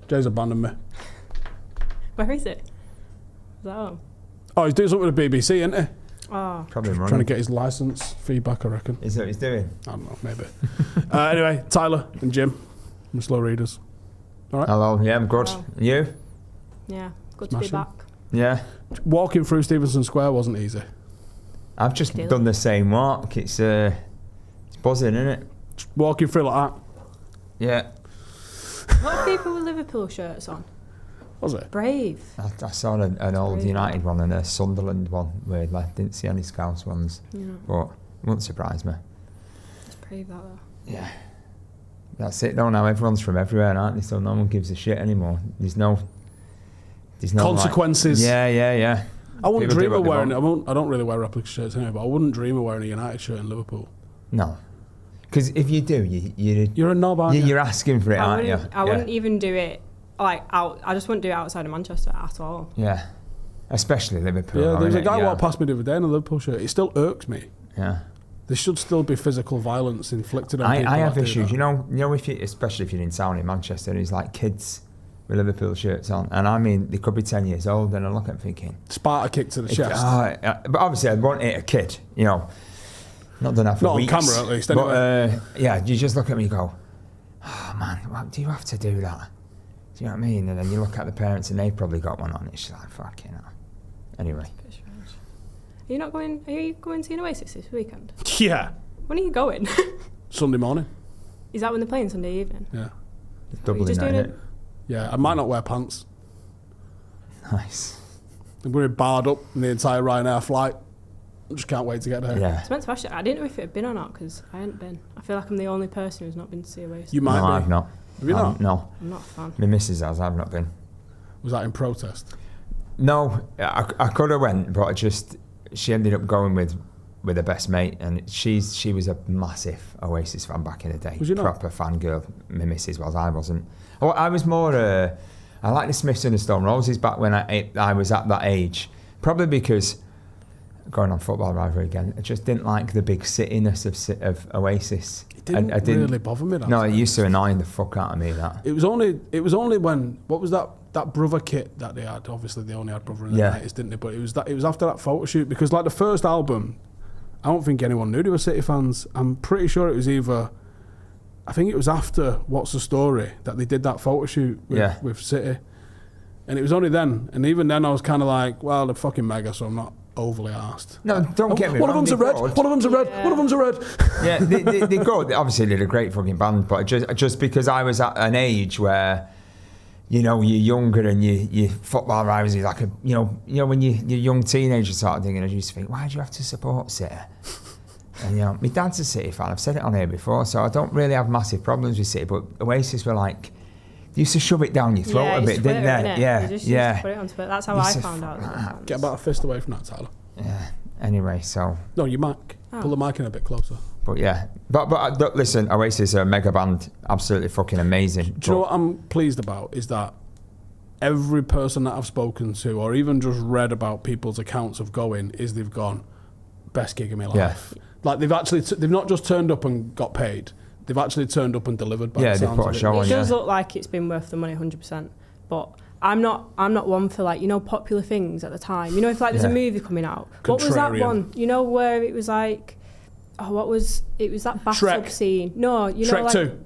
Jay's abandoned me. Where is it? Is that home? Oh, he's doing something with the BBC, isn't he? Oh. Probably Trying to get his licence feedback, I reckon. Is that what he's doing? I don't know, maybe. Anyway, Tyler and Jim from Slow Readers. All right. Hello, yeah, I'm good. Wow. You? Yeah, good Smashing. to be back. Yeah. Walking through Stevenson Square wasn't easy. I've just done the same walk. It's buzzing, isn't it? Just walking through like that. Yeah. A lot of people with Liverpool shirts on. Was it? Brave. I saw an old Brave. United one and a Sunderland one where I didn't see any Scouse ones. Yeah. But it wouldn't surprise me. It's brave, that though. Yeah. That's it though, now everyone's from everywhere, aren't they? So no one gives a shit anymore. There's no consequences. Yeah. I wouldn't People dream do of what they wearing. I don't really wear replica shirts anyway, but I wouldn't dream of wearing a United shirt in Liverpool. No. Because if you do, You're a knob, aren't you? you're asking for it, aren't you? I wouldn't even do it like out. I just wouldn't do it outside of Manchester at all. Yeah. Especially Liverpool. Yeah, there was a innit? guy walked past me the other day in a Liverpool shirt. It still irks me. Yeah. There should still be physical violence inflicted on people. I have that do issues. that. You know, if you, especially if you're in town in Manchester, there's like kids with Liverpool shirts on, and I mean they could be 10 years old, and I look at them thinking, Sparta kick to the chest. but obviously I'd want it a kid, you know, not done that for Not weeks. on camera at least. But Anyway. yeah, you just look at me and go, oh man, why do you have to do that? Do you know what I mean? And then you look at the parents and they've probably got one on. It's just like fucking hell. Anyway, Are you not going? Are you going to see an Oasis this weekend? Yeah. When are you going? Sunday morning. Is that when they're playing Sunday evening? Yeah. Dublin, just doing innit? Yeah. I might not wear pants. Nice. I'm going to be barred up in the entire Ryanair flight. I just can't wait to get there. Yeah. I was meant to ask you. I didn't know if it had been or not because I hadn't been. I feel like I'm the only person who's not been to see Oasis. You might No, be. I've not. Have you not? No. I'm not a fan. My missus has. I've not been. Was that in protest? No, I could have went, but she ended up going with her best mate, and she was a massive Oasis fan back in the day. Was you not? Proper fangirl. My missus was. I wasn't. Oh, I was more. I liked the Smiths and the Stone Roses back when I was at that age. Probably because going on football rivalry again, I just didn't like the big cityness of Oasis. It didn't really bother me. That No, it time. used to annoy the fuck out of me. That. It was only when, what was that Brother kit that they had? Obviously they only had Brother in the 90s, didn't they? But it was after that photo shoot, because like the first album, I don't think anyone knew they were City fans. I'm pretty sure it was I think it was after What's the Story that they did that photo shoot with City. And it was only then, and even then I was kind of like, well, they're fucking mega, so I'm not overly arsed. No, don't get me One wrong. of them's a red, one of them's a red, one of them's a red. Yeah, they go. Obviously, they're a great fucking band, but just because I was at an age where, you know, you're younger and you football rivals is like you know when you're young teenager sort of thing, and I used to think, why do you have to support City? And you know, my dad's a City fan. I've said it on here before, so I don't really have massive problems with City. But Oasis were like, they used to shove it down your throat a bit, didn't they? Yeah, just used to put it on Twitter. That's how I found out. Get about a fist away from that, Tyler. Yeah. Anyway, so. No, your mic. Pull the mic in a bit closer. But yeah, but listen, Oasis are a mega band, absolutely fucking amazing. Do you know what I'm pleased about is that every person that I've spoken to, or even just read about people's accounts of going, is they've gone best gig of my life. Yeah. Like they've not just turned up and got paid. They've actually turned up and delivered. By the they sounds put a of show on. It does look like it's been worth the money, 100%. But I'm not one for, like, you know, popular things at the time. You know, if like there's a movie coming out, what was that one? You know, where it was like, it was that bathtub scene. No, you know, Shrek like 2.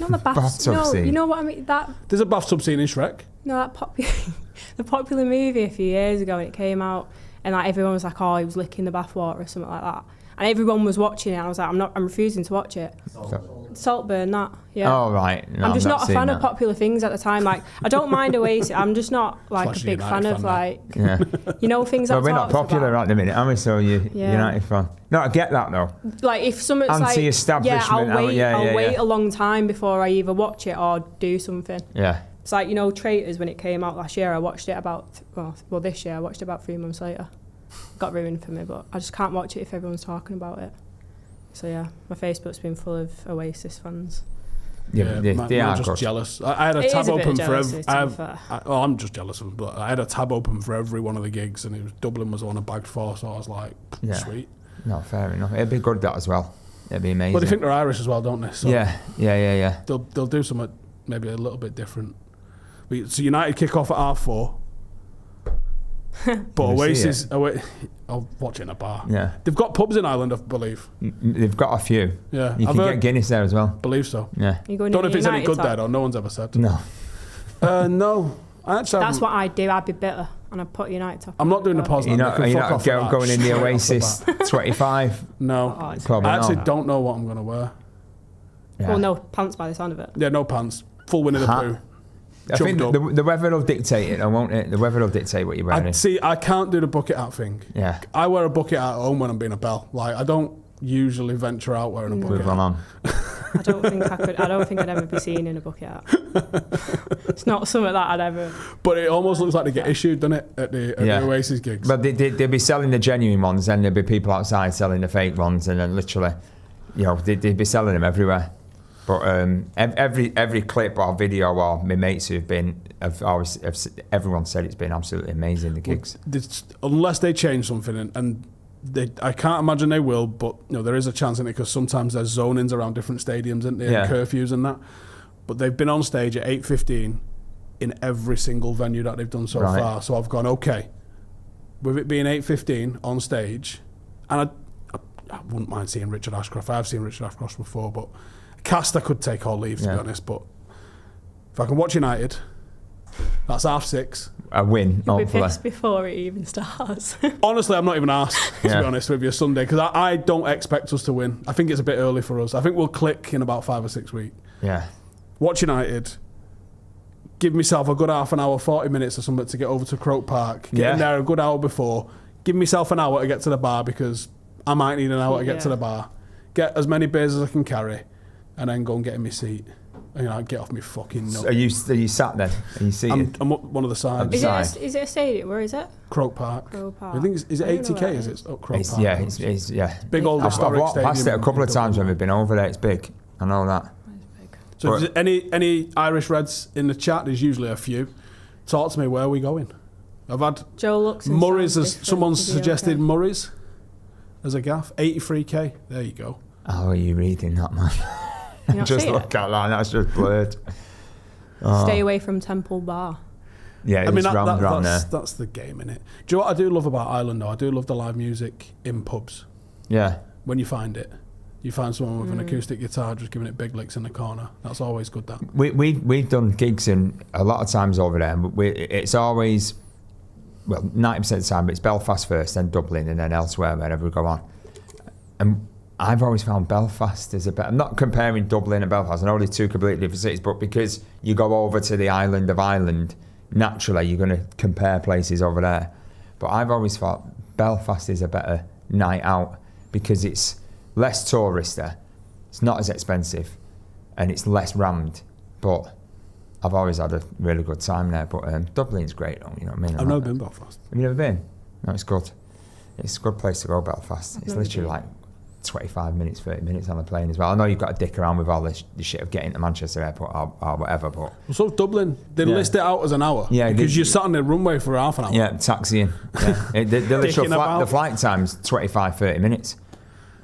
Not the bathtub scene. You know what I mean? There's a bathtub scene in Shrek. No, the popular movie a few years ago, and it came out, and like everyone was like, oh, he was licking the bathwater or something like that. And everyone was watching it, and I was like, I'm refusing to watch it. Saltburn, that, yeah. Oh, right. No, I'm just not a fan that. of popular things at the time. Like, I don't mind Oasis. I'm just not like a big fan of like, you know, things that. Well, we're not popular about. at the minute, are we? So you United fan. No, I get that though. Like if someone's anti-establishment. I'll wait a long time before I either watch it or do something. Yeah. It's like, you know, Traitors, when it came out last year, I watched it this year I watched it about 3 months later. Got ruined for me, but I just can't watch it if everyone's talking about it. So yeah, my Facebook's been full of Oasis fans. Yeah, they are just good. Jealous. I had a tab open for every. I'm just jealous of them, but I had a tab open for every one of the gigs, and it was Dublin was the one I bagged for, so I was like, sweet. No, fair enough. It'd be good that as well. It'd be amazing. But they think they're Irish as well, don't they? So yeah. They'll do something maybe a little bit different. So United kick off at 4:30. But Oasis, I'll watch it in a bar. Yeah. They've got pubs in Ireland, I believe. They've got a few. Yeah. You can get Guinness there as well. Believe so. Yeah. Don't know if it's any good there, though. No one's ever said. No. No. That's what I'd do. I'd be bitter and I'd put United top. I'm not doing the Poznan. You're not going in the Oasis 25? No. I actually don't know what I'm going to wear. Yeah. Well, no pants by the sound of it. Yeah, no pants. Full Winnie the Pooh. I think the weather will dictate it, won't it? The weather will dictate what you're wearing. I can't do the bucket hat thing. Yeah. I wear a bucket hat at home when I'm being a bell. Like, I don't usually venture out wearing a bucket hat. I don't think I could. I don't think I'd ever be seen in a bucket hat. It's not something that I'd ever. But it almost looks like they get issued, doesn't it, at the Oasis gigs? But they'd be selling the genuine ones, and there'd be people outside selling the fake ones, and then literally, they'd be selling them everywhere. But every clip or video or my mates who've been, everyone said it's been absolutely amazing, the gigs. Unless they change something, and I can't imagine they will, but there is a chance in it because sometimes there's zonings around different stadiums, isn't there, and curfews and that. But they've been on stage at 8:15 in every single venue that they've done so far. So I've gone, okay, with it being 8:15 on stage, and I wouldn't mind seeing Richard Ashcroft. I've seen Richard Ashcroft before, but cast I could take or leave, to be honest. But if I can watch United, that's 6:30. A win, You'll be pissed before it even starts. Honestly, I'm not even asked, to be honest with you, Sunday, because I don't expect us to win. I think it's a bit early for us. I think we'll click in about 5 or 6 weeks. Yeah. Watch United. Give myself a good half an hour, 40 minutes or something to get over to Croke Park. Get in there a good hour before. Give myself an hour to get to the bar because I might need an hour to get to the bar. Get as many beers as I can carry, and then go and get in my seat. And get off me fucking nuts. Are you sat there? Are you seated? I'm up one of the sides. Is it a stadium? Where is it? Croke Park. I think is it 80k? Is it Croke Park? Yeah, it's big old historic I've stadium. passed it a couple of times when we've been over there. It's big. I know that. So if there's any Irish Reds in the chat, there's usually a few. Talk to me, where are we going? I've had Joe looks Murray's, someone's suggested Murray's as a gaff. 83k, there you go. How are you reading that, man? Just look at that, that's just blurred. Stay away from Temple Bar. Yeah, it's round there. That's the game, innit? Do you know what I do love about Ireland, though? I do love the live music in pubs. Yeah. When you find it. You find someone with an acoustic guitar just giving it big licks in the corner. That's always good, that. We've done gigs in a lot of times over there, but it's always, 90% of the time, it's Belfast first, then Dublin, and then elsewhere, wherever we go on. And I've always found Belfast is a bit... I'm not comparing Dublin and Belfast. I know they're two completely different cities, but because you go over to the island of Ireland, naturally you're going to compare places over there. But I've always thought Belfast is a better night out because it's less tourist there. It's not as expensive and it's less rammed. But I've always had a really good time there. But Dublin's great, you know what I mean? I've never been Belfast. Have you never been? No, it's good. It's a good place to go, Belfast. It's literally like 25 minutes, 30 minutes on the plane as well. I know you've got to dick around with all the shit of getting to Manchester Airport or whatever, but... So Dublin, they list it out as an hour. Yeah. Because you're sat on the runway for half an hour. Yeah, taxiing. Yeah. The flight time's 25, 30 minutes.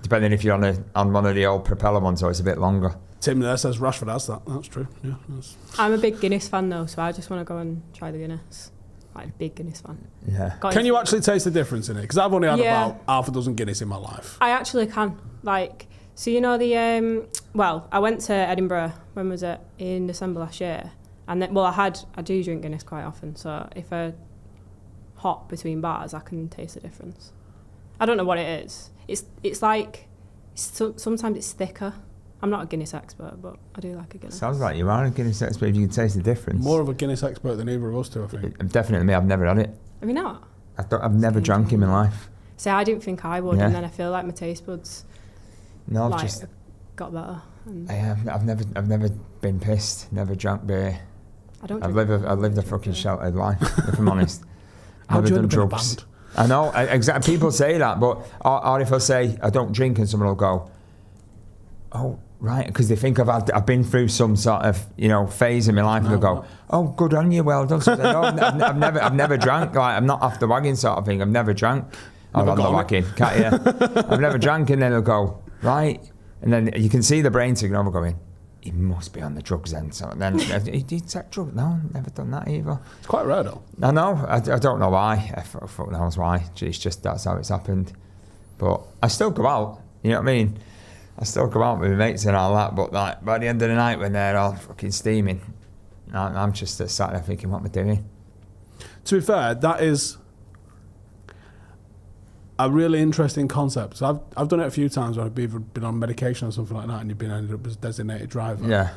Depending if you're on one of the old propeller ones, or it's a bit longer. Tim there says Rashford has that. That's true. Yeah. I'm a big Guinness fan though, so I just want to go and try the Guinness. Like, big Guinness fan. Yeah. Can you actually taste the difference in it? Because I've only had about half a dozen Guinness in my life. I actually can. Like, so you know the I went to Edinburgh. When was it? In December last year. And then, I do drink Guinness quite often. So if I hop between bars, I can taste the difference. I don't know what it is. It's like sometimes it's thicker. I'm not a Guinness expert, but I do like a Guinness. Sounds like you are a Guinness expert if you can taste the difference. More of a Guinness expert than either of us two, I think. Definitely me. I've never had it. Have you not? I've never drank in my life. See, I didn't think I would, and then I feel like my taste buds got better. I've never been pissed. Never drank beer. I've lived a fucking sheltered life, if I'm honest. Never done drugs. I know, exactly. People say that, but or if I say I don't drink, and someone will go, "Oh, right," because they think I've been through some sort of phase in my life, and they'll go, "Oh, good on you, well done." So no, I've never drank. Like, I'm not off the wagon sort of thing. I've never drank. I'm on the wagon, can't you? I've never drank, and then they'll go, right, and then you can see the brain taking over, going, he must be on the drugs then. So then he did take drugs. No, never done that either. It's quite rare though. I know. I don't know why. Fuck knows why. It's just that's how it's happened. But I still go out. You know what I mean? I still go out with my mates and all that. But like by the end of the night when they're all fucking steaming, I'm just sat there thinking, what am I doing? To be fair, that is a really interesting concept. So I've done it a few times where I've either been on medication or something like that, and you've been ended up as a designated driver. Yeah.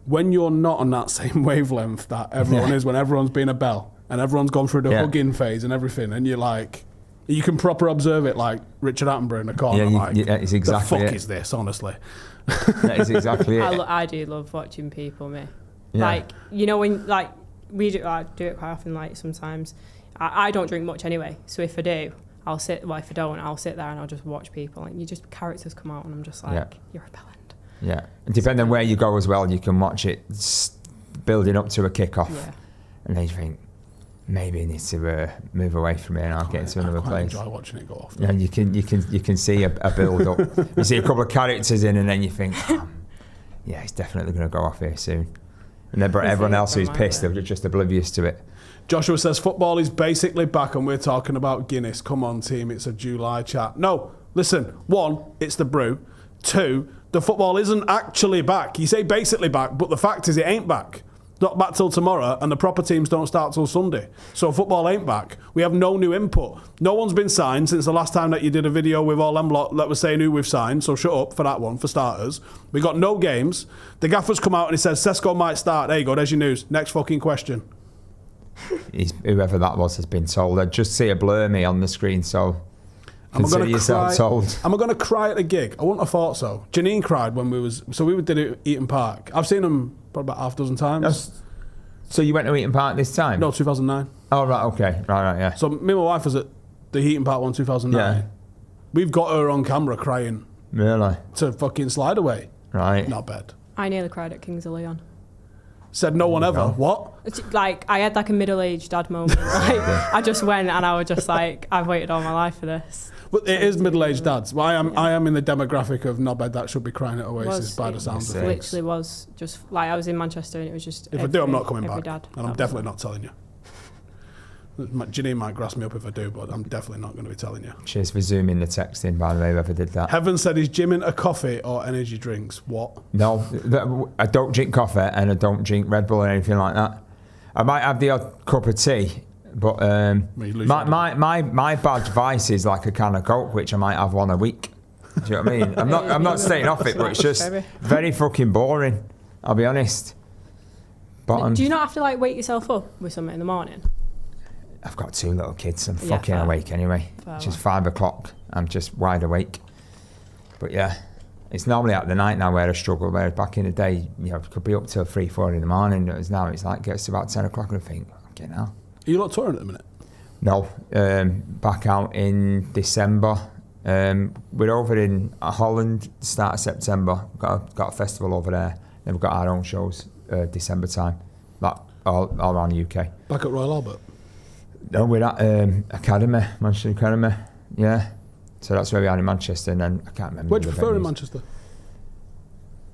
When you're not on that same wavelength that everyone is, when everyone's been a bell and everyone's gone through the hugging phase and everything, and you're like, you can proper observe it like Richard Attenborough in the corner. It's exactly the fuck is this, honestly? That is exactly it. I do love watching people, me. Yeah. Like, you know, when like I do it quite often. Like sometimes. I don't drink much anyway, so if I do, I'll sit. Well, if I don't, I'll sit there and I'll just watch people. And characters come out, and I'm just like, you're a bellend. Yeah, and depending on where you go as well, you can watch it building up to a kick-off, and then you think maybe I need to move away from here and I'll get into another place. I enjoy watching it go off. Yeah, you can see a build up. You see a couple of characters in, and then you think, yeah, it's definitely going to go off here soon. And then everyone else who's pissed, they're just oblivious to it. Joshua says football is basically back and we're talking about Guinness. Come on, team, it's a July chat. No, listen, 1, it's the brew. 2, the football isn't actually back. You say basically back, but the fact is it ain't back. Not back till tomorrow, and the proper teams don't start till Sunday. So football ain't back. We have no new input. No one's been signed since the last time that you did a video with all them lot that was saying who we've signed, so shut up for that one, for starters. We got no games. The gaffer's come out and he says Sesko might start. There you go, there's your news. Next fucking question. Whoever that was has been told. I just see a blur me on the screen, so consider yourself told. Am I going to cry at a gig? I wouldn't have thought so. Janine cried when we did it at Eaton Park. I've seen them probably about half a dozen times. So you went to Eaton Park this time? No, 2009. Oh, right, okay. Right, yeah. So me and my wife was at the Eaton Park one 2009. Yeah. We've got her on camera crying. Really? To fucking Slide Away. Right. Not bad. I nearly cried at Kings of Leon. Said no one ever. What? It's like I had like a middle-aged dad moment. Like I just went and I was just like, I've waited all my life for this. But it is middle-aged dads. Well, I am in the demographic of knobhead that should be crying at Oasis by the sound of it. Literally was just like I was in Manchester and it was just. If I do, I'm not coming back, dad, and I'm definitely not telling you. Janine might grass me up if I do, but I'm definitely not going to be telling you. Cheers for zooming the texting, by the way, whoever did that. Heaven said he's gymming a coffee or energy drinks. What? No, I don't drink coffee and I don't drink Red Bull or anything like that. I might have the odd cup of tea, but my bad vice is like a can of Coke, which I might have one a week. Do you know what I mean? I'm not staying off it, but it's just very fucking boring. I'll be honest. But do you not have to like wake yourself up with something in the morning? I've got 2 little kids. I'm fucking awake anyway. It's just 5 o'clock. I'm just wide awake. But yeah, it's normally at the night now where I struggle. Where back in the day, it could be up till 3, 4 in the morning. Now it's like gets to about 10 o'clock and I think, okay, now. Are you not touring at the minute? No, back out in December. We're over in Holland, start of September. Got a festival over there. Then we've got our own shows December time, like all around the UK. Back at Royal Albert. No, we're at Manchester Academy, yeah. So that's where we are in Manchester, and then I can't remember. Where do you prefer in Manchester?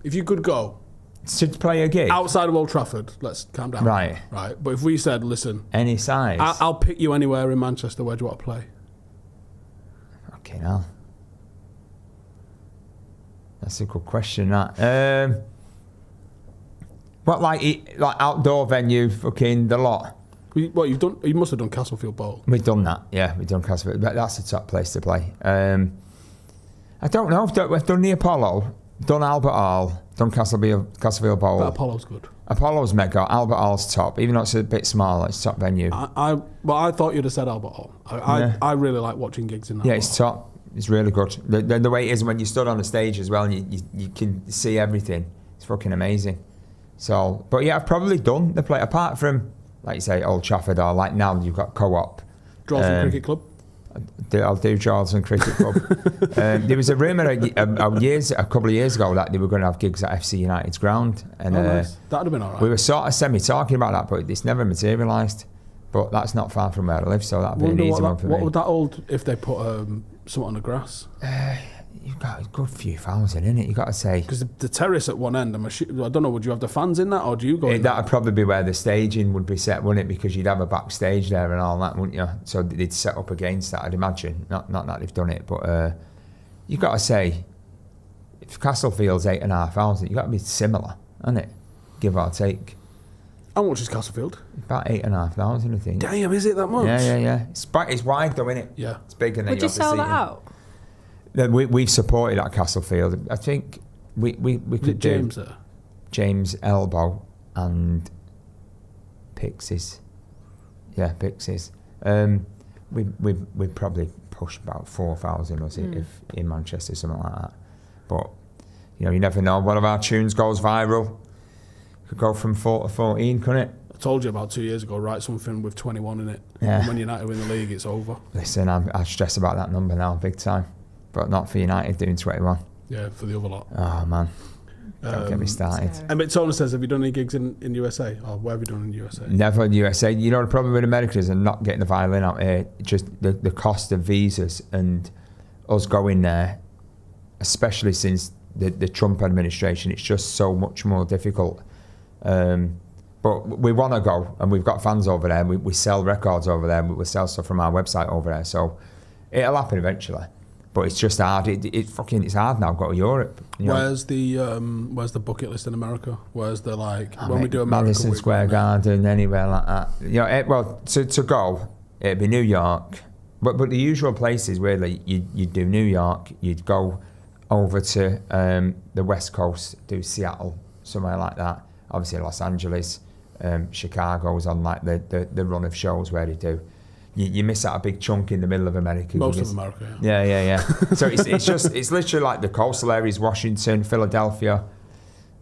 If you could go to play a gig outside of Old Trafford, let's calm down. Right. But if we said, listen, any size, I'll pick you anywhere in Manchester. Where do you want to play? Okay, now that's a good question. That what like outdoor venue, fucking the lot. What you've done? You must have done Castlefield Bowl. We've done that, yeah. We've done Castlefield. That's the top place to play. I don't know. We've done the Apollo, done Albert Hall, done Castlefield Bowl. But Apollo's good. Apollo's mega. Albert Hall's top, even though it's a bit smaller. It's top venue. I thought you'd have said Albert Hall. I really like watching gigs in that. Yeah, it's top. It's really good. The way it is when you stood on the stage as well, and you can see everything. It's fucking amazing. So, but yeah, I've probably done the play apart from, like you say, Old Trafford, or like now you've got Co-op. Drawson Cricket Club? I'll do Drawson Cricket Club. There was a rumour a couple of years ago that they were going to have gigs at FC United's ground. And nice. That would have been alright. We were sort of semi-talking about that, but it's never materialised. But that's not far from where I live, so that'd be an easy one for me. What would that hold if they put something on the grass? you've got a good few thousand in it. You got to say, because the terrace at one end. I don't know. Would you have the fans in that, or do you go? That would probably be where the staging would be set, wouldn't it? Because you'd have a backstage there and all that, wouldn't you? So they'd set up against that, I'd imagine. Not that they've done it, but you got to say, if Castlefield's 8,500, you got to be similar, hasn't it? Give or take. How much is Castlefield? About 8,500, I think. Damn, is it that much? Yeah. It's wide though, isn't it? Yeah. It's bigger than. Would you sell that out? We've supported at Castlefield. I think we could do James there? James Elbow and Pixies. Yeah, Pixies. We'd probably push about 4,000 or if in Manchester, something like that. But you never know. One of our tunes goes viral. Could go from 4 to 14, couldn't it? I told you about 2 years ago, write something with 21 in it. Yeah. And when United win the league, it's over. Listen, I stress about that number now, big time. But not for United doing 21. Yeah, for the other lot. Oh, man. Don't get me started. Emmett Toner says, have you done any gigs in USA? Or where have you done in USA? Never in USA. The problem with America is not getting the violin out here. Just the cost of visas and us going there, especially since the Trump administration, it's just so much more difficult. But we want to go, and we've got fans over there. We sell records over there. We sell stuff from our website over there. So it'll happen eventually. But it's just hard. It's hard now. Go to Europe. Where's the bucket list in America? Where's the when we do America? Madison Square Garden, anywhere like that. To go, it'd be New York. But the usual places really, you'd do New York. You'd go over to the West Coast, do Seattle, somewhere like that. Obviously Los Angeles, Chicago's on like the run of shows where they do. You miss out a big chunk in the middle of America. Most of America, yeah. So it's literally like the coastal areas, Washington, Philadelphia.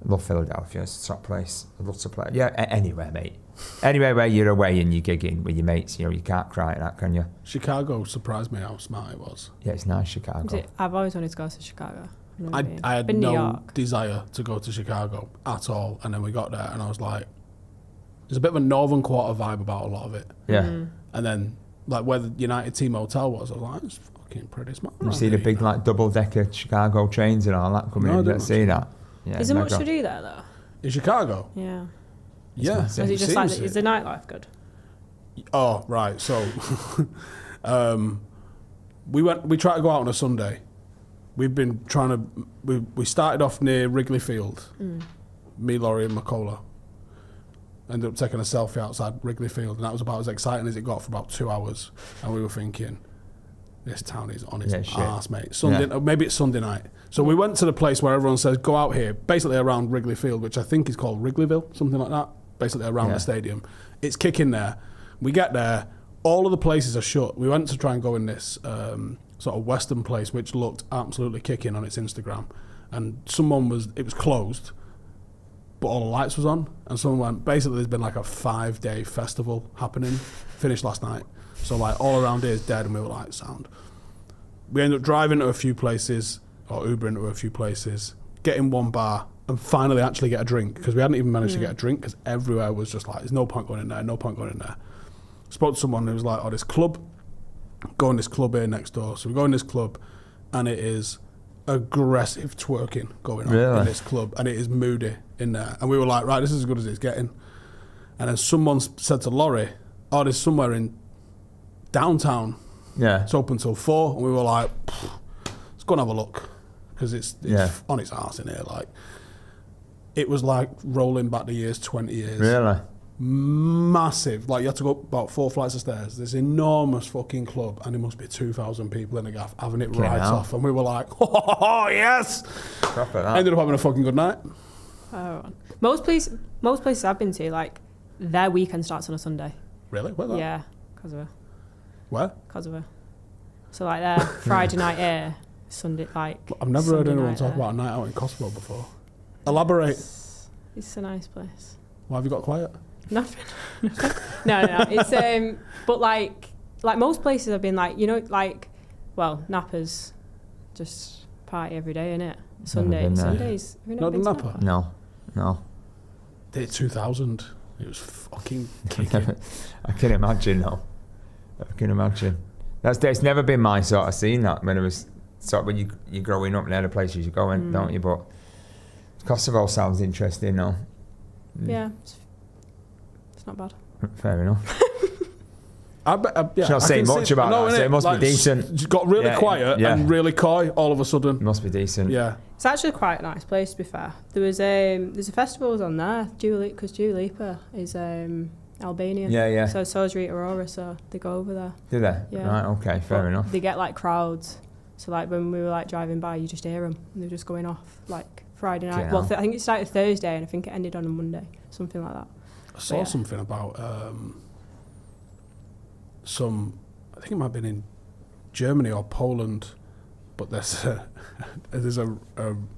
I love Philadelphia, it's a top place. I'd love to play. Yeah, anywhere, mate. Anywhere where you're away and you're gigging with your mates, you can't cry at that, can you? Chicago surprised me how smart it was. Yeah, it's nice, Chicago. I've always wanted to go to Chicago. I had no desire to go to Chicago at all, and then we got there and I was like, there's a bit of a Northern Quarter vibe about a lot of it. Yeah. And then like where the United Team Hotel was, I was like, it's fucking pretty smart. You see the big like double-decker Chicago trains and all that coming in. You don't see that. Yeah, is there much to do there though? In Chicago? Yeah. Yeah. Is it just like, is the nightlife good? Oh, right. So we tried to go out on a Sunday. We've been trying to, we started off near Wrigley Field, me, Laurie and Macola. Ended up taking a selfie outside Wrigley Field, and that was about as exciting as it got for about 2 hours. And we were thinking, this town is on its arse, mate. Maybe it's Sunday night. So we went to the place where everyone says, go out here, basically around Wrigley Field, which I think is called Wrigleyville, something like that, basically around the stadium. It's kicking there. We get there, all of the places are shut. We went to try and go in this sort of Western place, which looked absolutely kicking on its Instagram. And it was closed, but all the lights was on, and someone went, basically there's been like a 5-day festival happening, finished last night, so like all around here is dead, and we were like, sound. We ended up driving to a few places, or Ubering to a few places, get in one bar, and finally actually get a drink, because we hadn't even managed to get a drink, because everywhere was just like, there's no point going in there. Spoke to someone who was like, this club, go in this club here next door. So we go in this club, and it is aggressive twerking going on in this club, and it is moody in there. And we were like, right, this is as good as it's getting. And then someone said to Laurie, there's somewhere in downtown. Yeah. It's open till 4. And we were like, let's go and have a look, because it's on its arse in here. Like, it was like rolling back the years, 20 years. Really? Massive. Like, you had to go up about 4 flights of stairs. This enormous fucking club, and there must be 2,000 people in the gaff having it right off. And we were like, oh yes! Ended up having a fucking good night. Oh, most places I've been to, like, their weekend starts on a Sunday. Really? Where that? Yeah, Kosovo. Where? Kosovo. So like their Friday night here, Sunday, like. I've never heard anyone talk about a night out in Kosovo before. Elaborate. It's a nice place. Why have you got quiet? Nothing. No. It's but like most places I've been, like, Napa's just party every day, innit? Sundays. Have you not been to Napa? No. Day 2000. It was fucking kicking. I can imagine though. It's never been my sort of scene, that when I was sort of when you're growing up, they're the places you're going, don't you? But Kosovo sounds interesting, though. Yeah, it's not bad. Fair enough. She's not saying much about that, so it must be decent. It's got really quiet and really coy all of a sudden. It must be decent. Yeah. It's actually quite a nice place, to be fair. There's a festival on there, because Dua Lipa is Albanian. Yeah. So is Rita Ora, so they go over there. Do they? Yeah. Right, okay, fair enough. They get like crowds. So like when we were like driving by, you just hear them and they're just going off like Friday night. Well, I think it started Thursday and I think it ended on a Monday, something like that. I saw something about I think it might have been in Germany or Poland, but there's a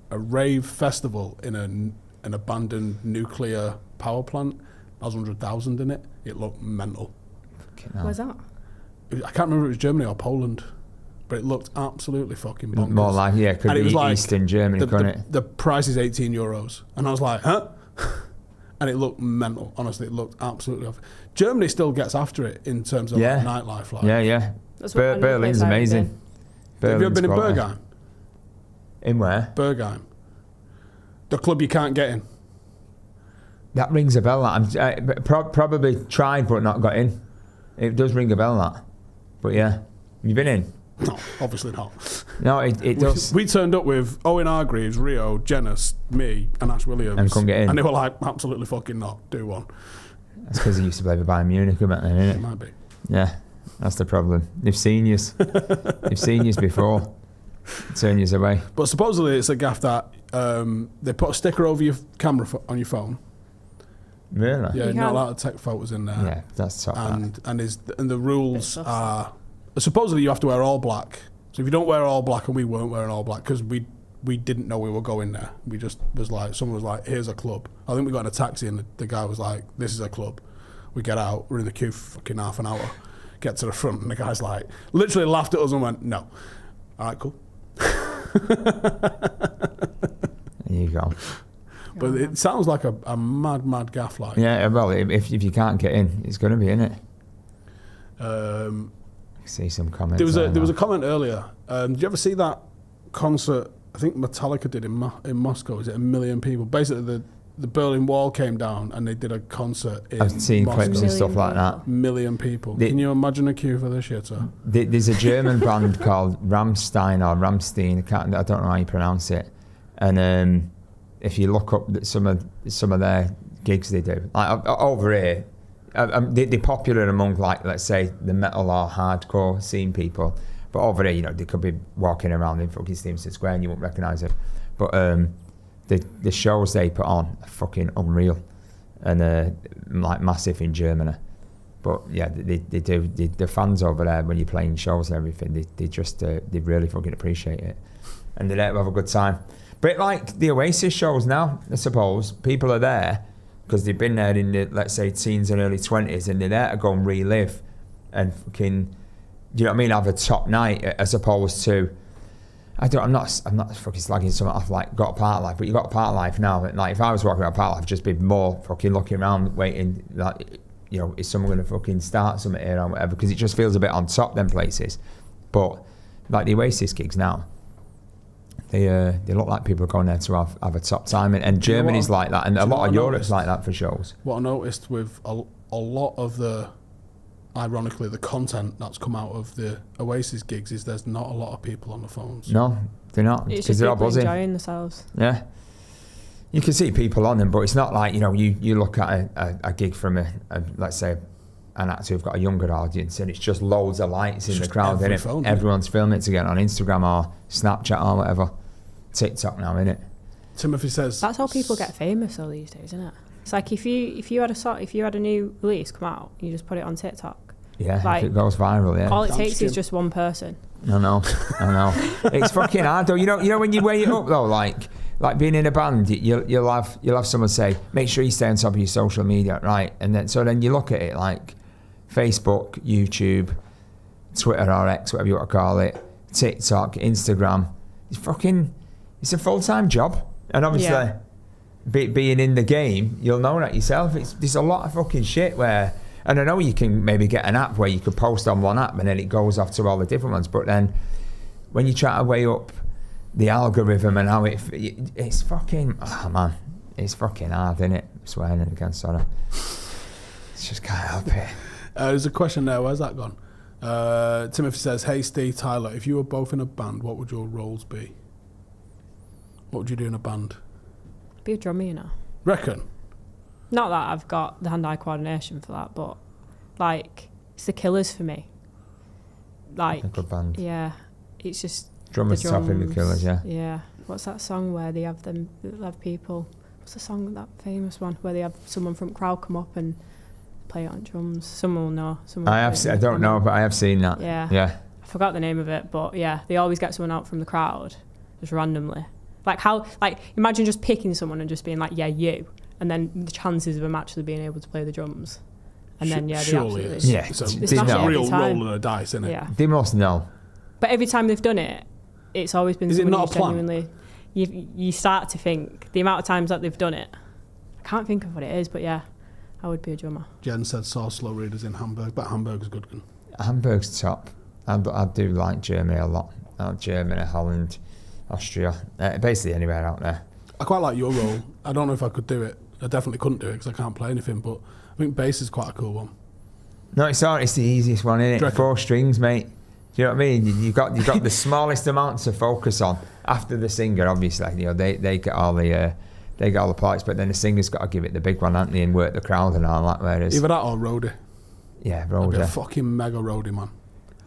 rave festival in an abandoned nuclear power plant. There's 100,000 in it. It looked mental. Where's that? I can't remember if it was Germany or Poland, but it looked absolutely fucking bonkers. More like, could be like Eastern Germany, couldn't it? The price is €18. And I was like, huh? And it looked mental. Honestly, it looked absolutely off. Germany still gets after it in terms of like, nightlife. Like. Yeah. Berlin's amazing. Have you ever been in Bergheim? In where? Bergheim. The club you can't get in. That rings a bell. That probably tried but not got in. It does ring a bell, that. But yeah. You been in? No, obviously not. No, it does. We turned up with Owen Hargreaves, Rio, Jennis, me, and Ash Williams. And couldn't get in. And they were like, absolutely fucking not. Do one. That's because he used to play for Bayern Munich back then, isn't it? It might be. Yeah, that's the problem. They've seen yous. They've seen yous before. Turn yous away. But supposedly it's a gaff that they put a sticker over your camera on your phone. Really? Yeah, you're not allowed to take photos in there. Yeah, that's top. And the rules are supposedly you have to wear all black. So if you don't wear all black, and we weren't wearing all black because we didn't know we were going there. We just was like, someone was like, here's a club. I think we got in a taxi and the guy was like, this is a club. We get out, we're in the queue for fucking half an hour, get to the front, and the guy's like, literally laughed at us and went, no. All right, cool. There you go. But it sounds like a mad gaff, like. Yeah, well, if you can't get in, it's going to be, innit? See some comments. There was a comment earlier. Did you ever see that concert? I think Metallica did in Moscow. Is it 1 million people? Basically, the Berlin Wall came down and they did a concert in I've seen Moscow. clips and stuff like that. 1 million people. Can you imagine a queue for this shit? There's a German band called Rammstein or Rammstein. I don't know how you pronounce it. And if you look up some of their gigs they do, like over here, they're popular among, like, let's say the metal or hardcore scene people. But over there, they could be walking around in fucking Stevenson Square and you won't recognise them. But the shows they put on are fucking unreal and like massive in Germany. But yeah, they do. The fans over there, when you're playing shows and everything, they really fucking appreciate it, and they're there to have a good time. But like the Oasis shows now, I suppose people are there because they've been there in the, let's say, teens and early 20s, and they're there to go and relive and fucking, you know what I mean, have a top night, as opposed to, I'm not fucking slagging something off like got a part of life, but you got a part of life now. And like if I was walking around part of life, I'd just be more fucking looking around, waiting, like, is someone going to fucking start something here or whatever? Because it just feels a bit on top, them places. But like the Oasis gigs now, they look like people are going there to have a top time, and Germany's like that, and a lot of Europe's like that for shows. What I noticed with a lot of the, ironically, the content that's come out of the Oasis gigs is there's not a lot of people on the phones. No, they're not. It's just they're people enjoying themselves. Yeah. You can see people on them, but it's not like, you look at a gig from a let's say, an actor who've got a younger audience, and it's just loads of lights in the crowd, innit? Everyone's filming it to get on Instagram or Snapchat or whatever. TikTok now, innit? Timothy says that's how people get famous all these days, isn't it? It's like if you had a new release come out, you just put it on TikTok. Yeah, like, if it goes viral, yeah. All it takes is just one person. I know. It's fucking hard though. You know when you weigh it up though, like being in a band, you'll have someone say, make sure you stay on top of your social media, right? And then you look at it like Facebook, YouTube, Twitter or X, whatever you want to call it, TikTok, Instagram. It's a full-time job, and obviously, being in the game, you'll know that yourself. There's a lot of fucking shit where, and I know you can maybe get an app where you could post on one app and then it goes off to all the different ones, but then when you try to weigh up the algorithm and how it's fucking, oh man, it's fucking hard, isn't it? Swearing again, sorry. It's just can't help it. There's a question there. Where's that gone? Timothy says, "Hey Steve, Tyler, if you were both in a band, what would your roles be? What would you do in a band?" Be a drummer, you know. Reckon? Not that I've got the hand-eye coordination for that, but like it's the Killers for me. Like a good band. Yeah, it's just drummers the drums, topping the Killers. Yeah. Yeah. What's that song where they have people? What's the song, that famous one where they have someone from crowd come up and play it on drums? Someone will know. I don't know, but I have seen that. Yeah. Yeah. I forgot the name of it, but yeah, they always get someone out from the crowd, just randomly. Imagine just picking someone and just being like, yeah, you, and then the chances of them actually being able to play the drums, and then yeah, surely they it's, absolutely, it's a real roll of the dice, isn't it? Yeah. They must know. But every time they've done it, it's always been. Is it not a plan? Genuinely, you start to think the amount of times that they've done it. I can't think of what it is, but yeah, I would be a drummer. Jen said saw slow readers in Hamburg, but Hamburg's a good one. Hamburg's top. I do like Germany a lot. Germany, Holland, Austria, basically anywhere out there. I quite like your role. I don't know if I could do it. I definitely couldn't do it because I can't play anything, but I think bass is quite a cool one. No, it's the easiest one, isn't it? 4 strings, mate. Do you know what I mean? You've got the smallest amount to focus on. After the singer, obviously, they get all the parts, but then the singer's got to give it the big one, haven't they, and work the crowd and all that. Whereas either that or roadie. Yeah, I'd roadie. be a fucking mega roadie, man.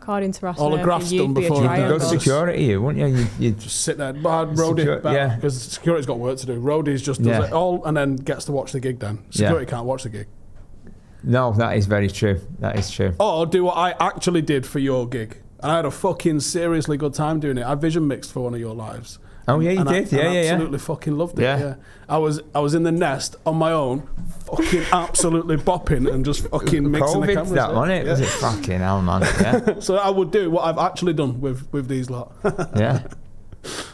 According to Ross, all the graphs done before. You'd go security, you wouldn't you? You'd just sit there, but roadie, yeah, because security's got work to do. Roadie's just does it all and then gets to watch the gig. Then security can't watch the gig. No, that is very true. That is true. Or do what I actually did for your gig, and I had a fucking seriously good time doing it. I vision mixed for one of your lives. Oh yeah, you did. I absolutely fucking loved it. Yeah. I was in the nest on my own, fucking absolutely bopping and just fucking mixing the cameras. That wasn't it? Was it fucking hell, man? Yeah. So I would do what I've actually done with these lot. Yeah.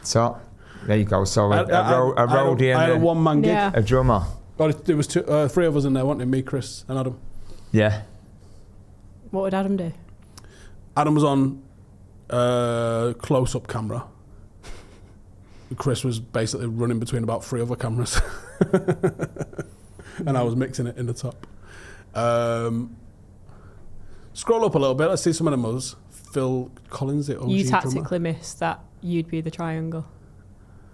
So there you go. So a roadie and I had a one-man gig. Yeah. A drummer. Oh, there was 3 of us in there, weren't there? Me, Chris, and Adam. Yeah. What would Adam do? Adam was on close-up camera. Chris was basically running between about 3 other cameras. And I was mixing it in the top. Scroll up a little bit. Let's see some of them others. Phil Collins, the OG You tactically drummer. missed that you'd be the triangle.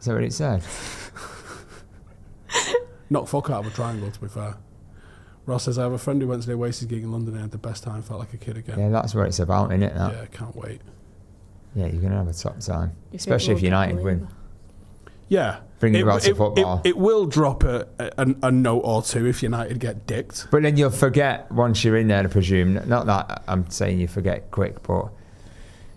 Is that what it said? Knock fuck out of a triangle, to be fair. Ross says, I have a friend who went to the Oasis gig in London and had the best time, felt like a kid again. Yeah, that's what it's about, isn't it? Yeah, can't wait. Yeah, you're going to have a top time. Especially if United win. Yeah. Bring it back to football. It will drop a note or two if United get dicked. But then you'll forget once you're in there, I presume. Not that I'm saying you forget quick, but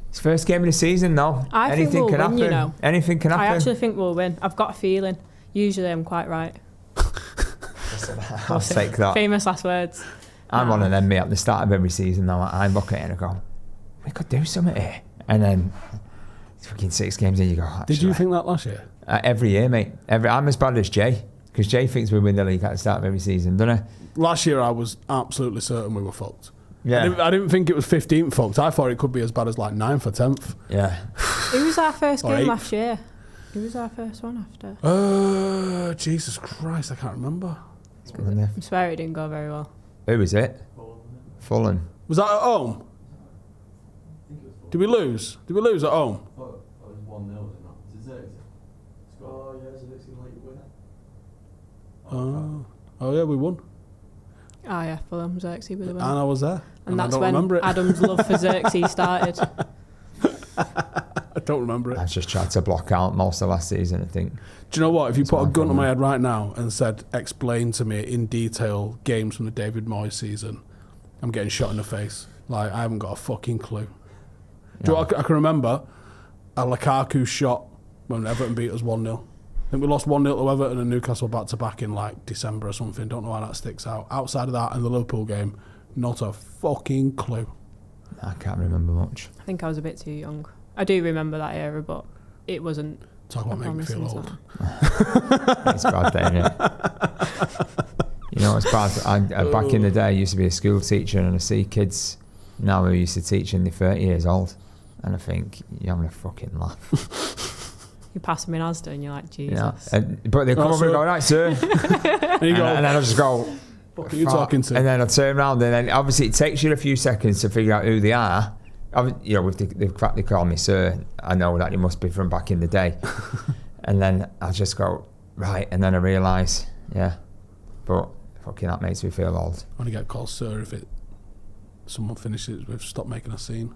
it's first game of the season, though. Anything can happen. You know. Anything can happen. I actually think we'll win. I've got a feeling. Usually I'm quite right. I'll take that. Famous last words. I'm one of them, mate. At the start of every season, though, I look at it and I go, we could do something here. And then fucking 6 games in, you go, actually. Did you think that last year? Every year, mate. I'm as bad as Jay, because Jay thinks we win the league at the start of every season, doesn't he? Last year, I was absolutely certain we were fucked. Yeah. I didn't think it was 15th fucked. I thought it could be as bad as like 9th or 10th. Yeah. It was our first game 8th. last year. It was our first one after. Jesus Christ, I can't remember. I swear it didn't go very well. Who was it? Fulham. Was that at home? Did we lose? Did we lose at home? It was 1-0, wasn't it? Is it Xerxes? Oh, yeah, Xerxes late winner. Oh yeah, we won. Oh yeah, Fulham, Xerxes with the win. And I was there. And that's I don't when remember it. Adam's love for Xerxes started. I don't remember it. I've just tried to block out most of last season, I think. Do you know what? If you put a gun to my head right now and said, explain to me in detail games from the David Moyes season, I'm getting shot in the face. Like, I haven't got a fucking clue. Do you know what I can remember? A Lukaku shot when Everton beat us 1-0. I think we lost 1-0 to Everton and Newcastle back-to-back in like December or something. Don't know why that sticks out. Outside of that and the Liverpool game, not a fucking clue. I can't remember much. I think I was a bit too young. I do remember that era, but it wasn't. Talk about making me feel old. It's bad, isn't it? You know, it's bad. Back in the day, I used to be a school teacher, and I see kids now who used to teach and they're 30 years old. and I think, you're having a fucking laugh. You pass them in Asda and you're like, Jesus. Yeah. But they come over and go, right, sir. And you go, and then I just go, what are you talking to? And then I turn around, and then obviously it takes you a few seconds to figure out who they are. You know, with the fact they call me sir, I know that it must be from back in the day. And then I just go, right, and then I realise, yeah, but fucking that makes me feel old. I only get called sir if someone finishes with stop making a scene.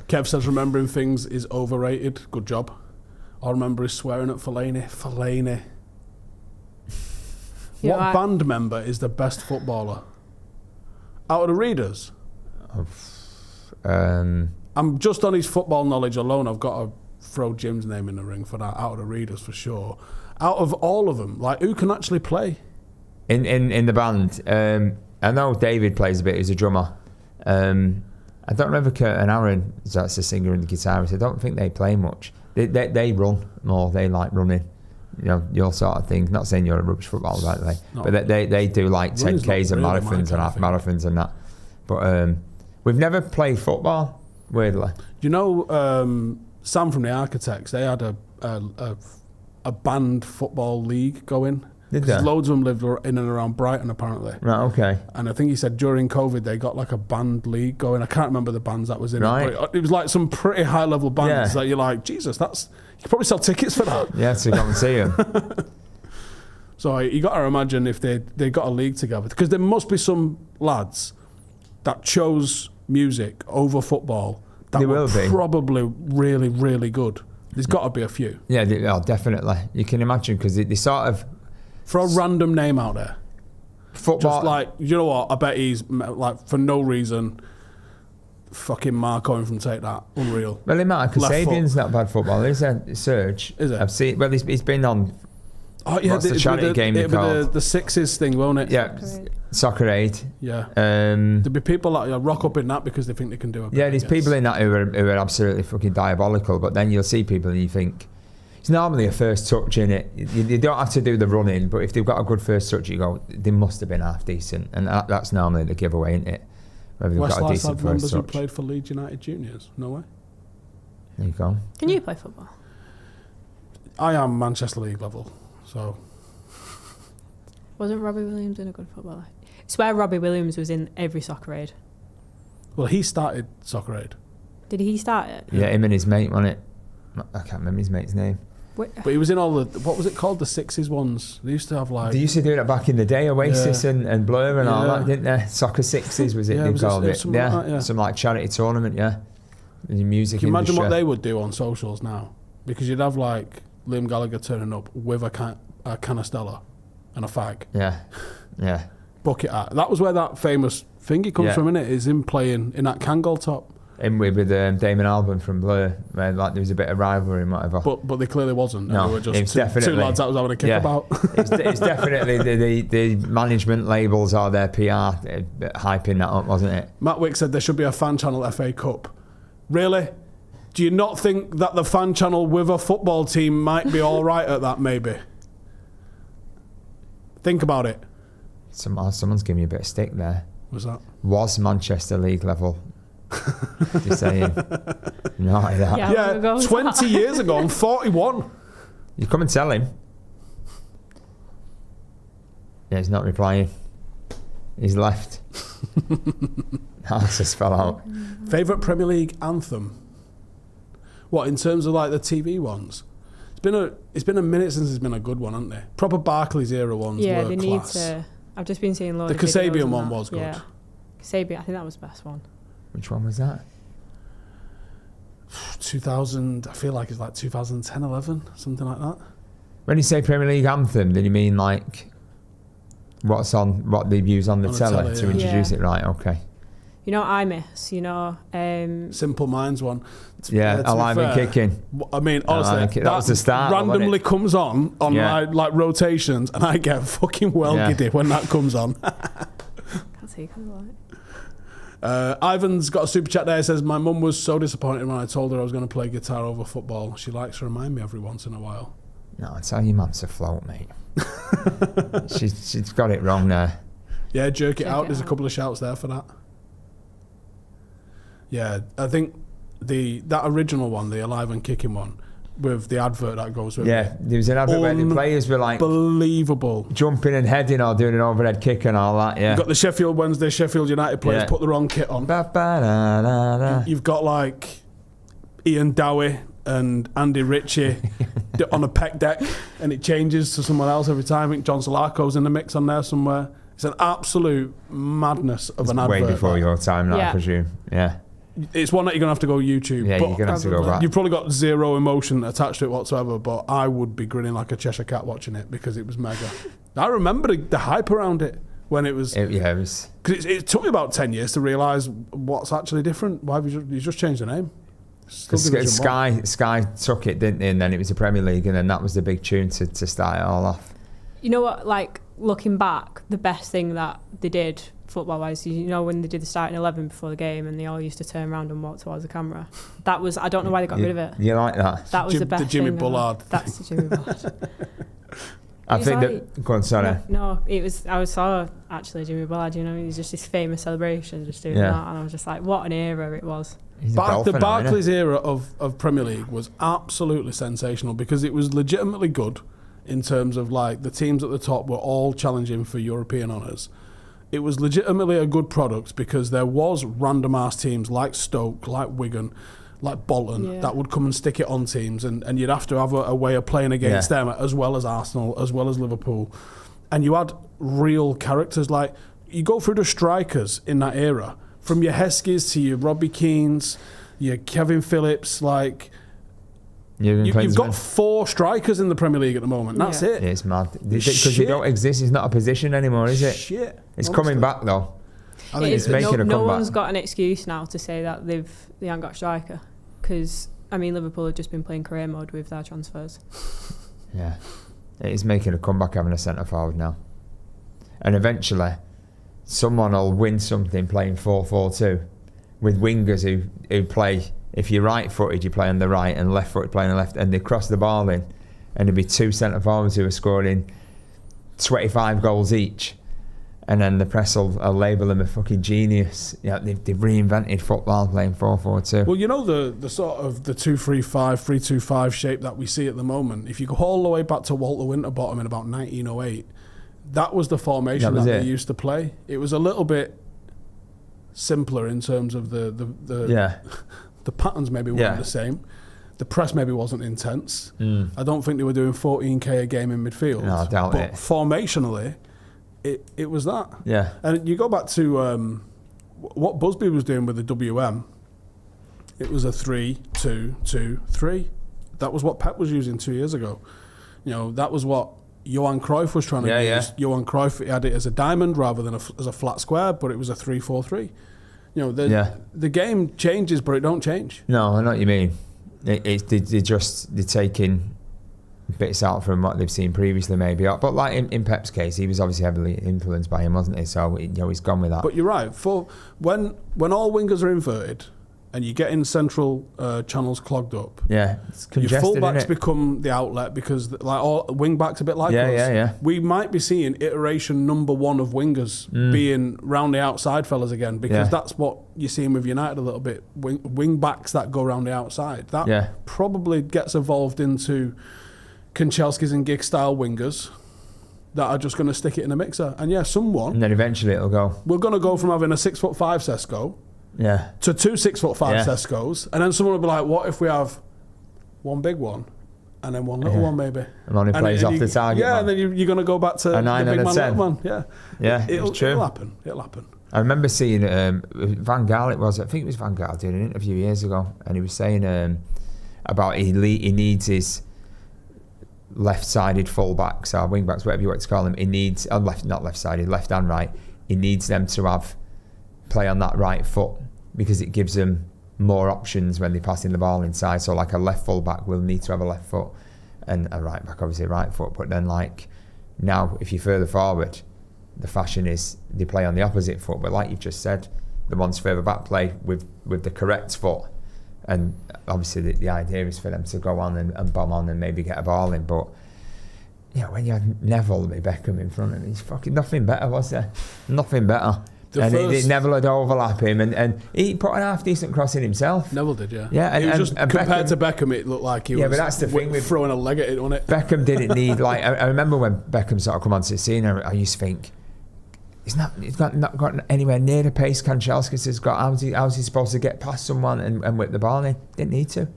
Kev says remembering things is overrated. Good job. I remember is swearing at Fellaini. What band member is the best footballer? Out of the readers? I'm just on his football knowledge alone. I've got to throw Jim's name in the ring for that. Out of the readers for sure. Out of all of them, like who can actually play? In the band, I know David plays a bit. He's a drummer. I don't know if Kurt and Aaron, that's the singer and the guitarist. I don't think they play much. They run more. They like running. You know, your sort of thing. Not saying you're a rubbish footballer, by the way, but they do like 10Ks and marathons and half marathons and that. But we've never played football, weirdly. Do you know Sam from the Architects? They had a band football league going. Did they? Loads of them lived in and around Brighton, apparently. Right, okay. And I think he said during COVID they got like a band league going. I can't remember the bands that was in right. it, but it was like some pretty high level bands that you're like, Jesus, you could probably sell tickets for that. Yeah, to come and see them. So you got to imagine if they got a league together, because there must be some lads that chose music over football that were probably really, really good. There's got to be a few. Yeah, definitely. You can imagine, because they sort of... Throw a random name out there. Football. Just like, you know what, I bet he's, like, for no reason, fucking Mark Owen from Take That. Unreal. Well, it might, because Sabian's not bad footballer, is it? Serge. Is it? I've seen, well, he's been on... Oh, yeah, what's the charity game you called? The Sixes thing, won't it? Yeah, Soccer Aid. Yeah. There'll be people that rock up in that because they think they can do it. Yeah, there's people in that who are absolutely fucking diabolical, but then you'll see people and you think... It's normally a first touch in it. You don't have to do the running, but if they've got a good first touch, you go, they must have been half decent, and that's normally the giveaway, isn't it? Whether they've got a decent first members touch. who played for Leeds United Juniors. No way. There you go. Can you play football? I am Manchester League level, so. Wasn't Robbie Williams in a good footballer? I swear Robbie Williams was in every Soccer Aid. Well, he started Soccer Aid. Did he start it? Yeah, him and his mate, wasn't it? I can't remember his mate's name. But he was in all the, what was it called, the Sixes ones? They used to have like... They used to do that back in the day, Oasis and Blur and all that, didn't they? Soccer Sixes was it they called it? Yeah, like that, some like charity tournament, yeah. The music Can you imagine what they would do on socials now? Because you'd have like Liam Gallagher turning up with a can of Stella and a fag. Yeah, yeah. Bucket hat. That was where that famous thingy comes from, innit? Is him playing in that Kangol top. In with Damon Albarn from Blur, where like there was a bit of rivalry and whatever. But they clearly wasn't. No, they were just two lads that was having a kick about. It's definitely the management labels or their PR hyping that up, wasn't it? Matt Wick said there should be a fan channel FA Cup. Really? Do you not think that the fan channel with a football team might be all right at that, maybe? Think about it. Someone's giving me a bit of stick there. What's that? Was Manchester League level. Just saying. No, like that. Yeah, 20 years ago, I'm 41. You come and tell him. Yeah, he's not replying. He's left. That's just fell out. Favourite Premier League anthem? What, in terms of like the TV ones? It's been a minute since there's been a good one, hasn't there? Proper Barclays era ones were they class. need to... I've just been seeing loads of The Kasabian videos one was good. Yeah. Kasabian, I think that was the best one. Which one was that? 2000, I feel like it's like 2010, 11, something like that. When you say Premier League anthem, then you mean like what they use on the telly to introduce it, right? Okay. You know what I miss? You know, Simple Minds one. Alive and Kicking. I mean, honestly, that was the start. Randomly comes on like rotations, and I get fucking giddy when that comes on. Can't see, can Ivan's got a super chat there. He says, my mum was so disappointed when I told her I was going to play guitar over football. She likes to remind me every once in a while. No, tell your mum to float, mate. she's got it wrong there. Yeah, jerk it out. There's a couple of shouts there for that. Yeah, I think that original one, the Alive and Kicking one, with the advert that goes with Yeah, there was an advert where the players were like unbelievable, jumping and heading or doing an overhead kick and all that. Yeah, you've got the Sheffield Wednesday, Sheffield United players put the wrong kit on. You've got like Ian Dowie and Andy Ritchie on a pec deck, and it changes to someone else every time. I think John Solarco's in the mix on there somewhere. It's an absolute madness of an advert. Way before your time, I presume. Yeah. It's one that you're going to have to go YouTube. Yeah, you're going to have to go back. You've probably got zero emotion attached to it whatsoever, but I would be grinning like a Cheshire cat watching it because it was mega. I remember the hype around it when it was... it was... Because it took me about 10 years to realise what's actually different. Why have you just changed the name? Sky took it, didn't they? And then it was the Premier League, and then that was the big tune to start it all off. You know what, like, looking back, the best thing that they did football-wise, you know, when they did the starting 11 before the game and they all used to turn around and walk towards the camera. That was, I don't know why they got rid of it. You like that? That was the best thing. The Jimmy Bullard. That's the Jimmy Bullard. I think that... Go on, sorry. No, it was... I saw, actually, Jimmy Bullard, you know, it was just this famous celebration just doing that, and I was just like, what an era it was. The Barclays era of Premier League was absolutely sensational because it was legitimately good in terms of, like, the teams at the top were all challenging for European honours. It was legitimately a good product because there was random-ass teams like Stoke, like Wigan, like Bolton, that would come and stick it on teams, and you'd have to have a way of playing against them, as well as Arsenal, as well as Liverpool. And you had real characters. Like, you go through the strikers in that era, from your Heskys to your Robbie Keanes, your Kevin Phillips, like... You've got 4 strikers in the Premier League at the moment. That's it. It's mad. Because they don't exist. It's not a position anymore, is it? Shit. It's coming back, though. I think it's making a comeback. No one's got an excuse now to say that they haven't got a striker. Because, I mean, Liverpool have just been playing career mode with their transfers. Yeah. It is making a comeback having a centre-forward now. And eventually, someone will win something playing 4-4-2 with wingers who play... If you're right-footed, you play on the right, and left-footed, play on the left, and they cross the ball in, and there'll be 2 centre-forwards who are scoring 25 goals each, and then the press will label them a fucking genius. Yeah, they've reinvented football playing 4-4-2. Well, you know the sort of the 2-3-5, 3-2-5 shape that we see at the moment. If you go all the way back to Walter Winterbottom in about 1908, that was the formation that they used to play. It was a little bit simpler in terms of the patterns maybe weren't the same. The press maybe wasn't intense. I don't think they were doing 14k a game in midfield. No, I doubt it. But formationally, it was that. Yeah. And you go back to what Busby was doing with the WM. It was a 3-2-2-3. That was what Pep was using 2 years ago. You know, that was what Johan Cruyff was trying to use. Johan Cruyff, he had it as a diamond rather than as a flat square, but it was a 3-4-3. You know, the game changes, but it don't change. No, I know what you mean. They're taking bits out from what they've seen previously, maybe. But like in Pep's case, he was obviously heavily influenced by him, wasn't he? So he's gone with that. But you're right. For when all wingers are inverted, and you get in central channels clogged up. Yeah, it's congested, your fullbacks isn't it? become the outlet because like all wing backs a bit like us. Yeah. We might be seeing iteration number 1 of wingers being round the outside fellas again because that's what you're seeing with United a little bit. Wing backs that go round the outside. That probably gets evolved into Kanchelskis and Giggs style wingers that are just going to stick it in a mixer. And someone. And then eventually it'll go. We're going to go from having a 6'5" Sesko. Yeah. To 2 6'5" Seskos, and then someone will be like, "What if we have one big one, and then one little one, maybe?" And only plays off the target. Yeah, and then you're going to go back to a 9 the big and a man, 10. Little man. Yeah, it'll true. It'll happen. It'll happen. I remember seeing Van Gaal. I think it was Van Gaal doing an interview years ago, and he was saying about he needs his left-sided full-backs or wing-backs, whatever you want to call them. He needs not left-sided, left and right. He needs them to play on that right foot, because it gives them more options when they're passing the ball inside. So like a left full back will need to have a left foot, and a right back obviously a right foot. But then like now, if you're further forward, the fashion is they play on the opposite foot. But like you've just said, the ones further back play with the correct foot. And obviously the idea is for them to go on and bomb on and maybe get a ball in. But when you had Neville with Beckham in front of him, he's fucking nothing better, was there? Nothing better. Neville had overlap him, and he put an half decent cross in himself. Neville did, yeah. Yeah, and just compared Beckham, to Beckham, it looked like he was but that's the thing with throwing a leg at it, wasn't it? Beckham didn't need I remember when Beckham sort of come onto the scene. I used to think he's not got anywhere near the pace Kanchelskis has got. How's he supposed to get past someone and whip the ball in? Didn't need to.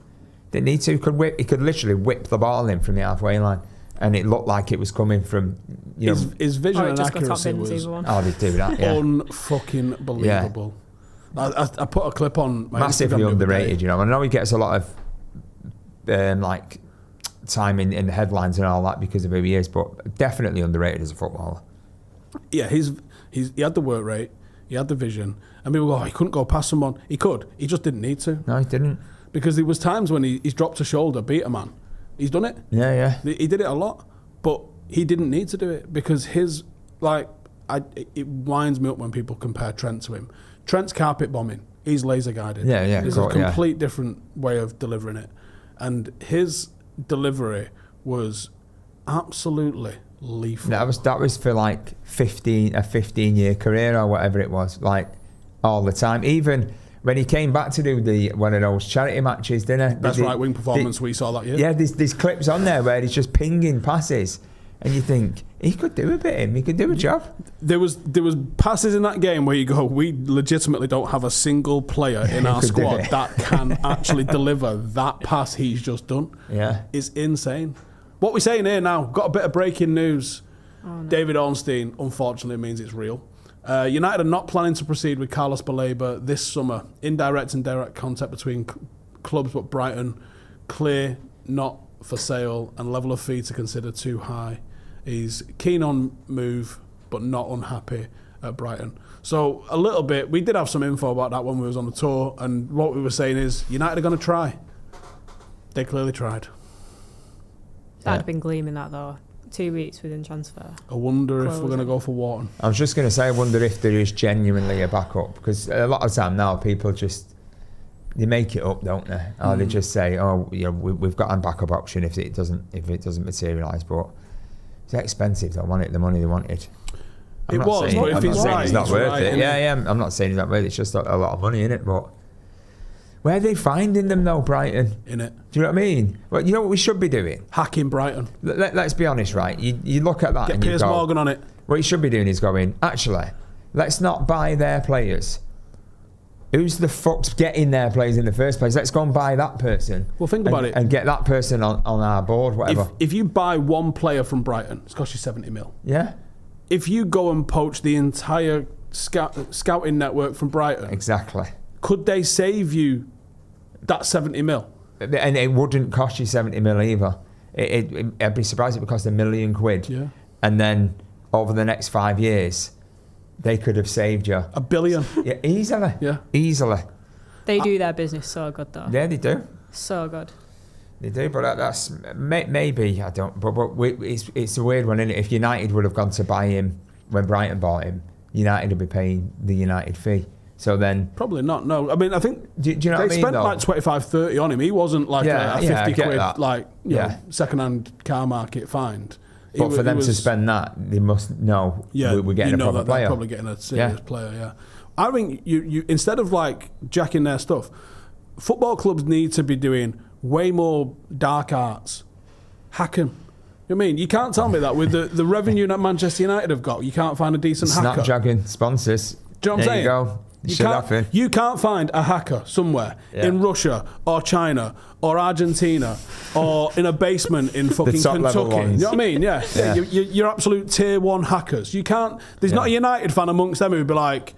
He could literally whip the ball in from the halfway line. And it looked like it was coming from, his vision and accuracy was they do that, yeah. unfucking believable. Yeah. I put a clip on my massively Instagram underrated. I know he gets a lot of time in the headlines and all that because of who he is, but definitely underrated as a footballer. Yeah, he had the work rate, he had the vision, and people go, he couldn't go past someone. He could, he just didn't need to. No, he didn't. Because there was times when he's dropped a shoulder, beat a man. He's done it. Yeah. He did it a lot, but he didn't need to do it because it winds me up when people compare Trent to him. Trent's carpet bombing. He's laser guided. Yeah. It's a complete different way of delivering it, and his delivery was absolutely lethal. That was for like a 15-year career or whatever it was, like all the time. Even when he came back to do one of those charity matches, didn't he? Best right wing performance we saw that year. Yeah, there's clips on there where he's just pinging passes, and you think he could do a bit. He could do a job. There was passes in that game where you go, we legitimately don't have a single player in our squad that can actually deliver that pass he's just done. Yeah, it's insane. What we're saying here now, got a bit of breaking news. Oh, no. David Ornstein, unfortunately, means it's real. United are not planning to proceed with Carlos Baleba this summer. Indirect and direct contact between clubs, but Brighton, clear, not for sale, and level of fee to consider too high. He's keen on move, but not unhappy at Brighton. So a little bit, we did have some info about that when we was on the tour, and what we were saying is United are going to try. They clearly tried. That'd have been gleaming, that though. 2 weeks within transfer. I wonder if we're going to go for Wharton. I was just going to say, I wonder if there is genuinely a backup, because a lot of time now people just they make it up, don't they? Or they just say, we've got a backup option if it doesn't materialise. But it's expensive. They wanted the money they wanted. It was, but if it's right, it's not worth it. Right, yeah. I'm not saying it's not worth it. It's just a lot of money in it, but. Where are they finding them though, Brighton? In it. Do you know what I mean? Well, you know what we should be doing? Hacking Brighton. Let's be honest, right? You look at that and you go... Get Piers Morgan on it. What you should be doing is going, actually, let's not buy their players. Who's the fuck's getting their players in the first place? Let's go and buy that person. Well, think about it. And get that person on our board, whatever. If you buy one player from Brighton, it's cost you 70 mil. Yeah. If you go and poach the entire scouting network from Brighton... Exactly. Could they save you that 70 mil? And it wouldn't cost you 70 mil either. I'd be surprised if it cost £1 million. Yeah. And then over the next 5 years, they could have saved you $1 billion. Yeah, easily. Yeah. Easily. They do their business so good though. Yeah, they do. So good. They do, but that's maybe I don't. But it's a weird one, isn't it? If United would have gone to buy him when Brighton bought him, United would be paying the United fee. So then... Probably not, no. I mean, I think do you know they what I mean, spent though? like 25-30 on him. He wasn't like a 50 quid, that. like, you know, second-hand car market find. But for them to spend that, they must know we're getting a proper player. They're probably getting a serious player, yeah. I think you instead of like jacking their stuff, football clubs need to be doing way more dark arts. Hacking. You know what I mean? You can't tell me that with the revenue that Manchester United have got, you can't find a decent hacker. Snapdragon sponsors. Do you know what I'm saying? There you go. You can't find a hacker somewhere in Russia or China or Argentina or in a basement in fucking Kentucky. You know what I mean? Yeah. You're absolute tier 1 hackers. You can't. There's not a United fan amongst them who'd be like,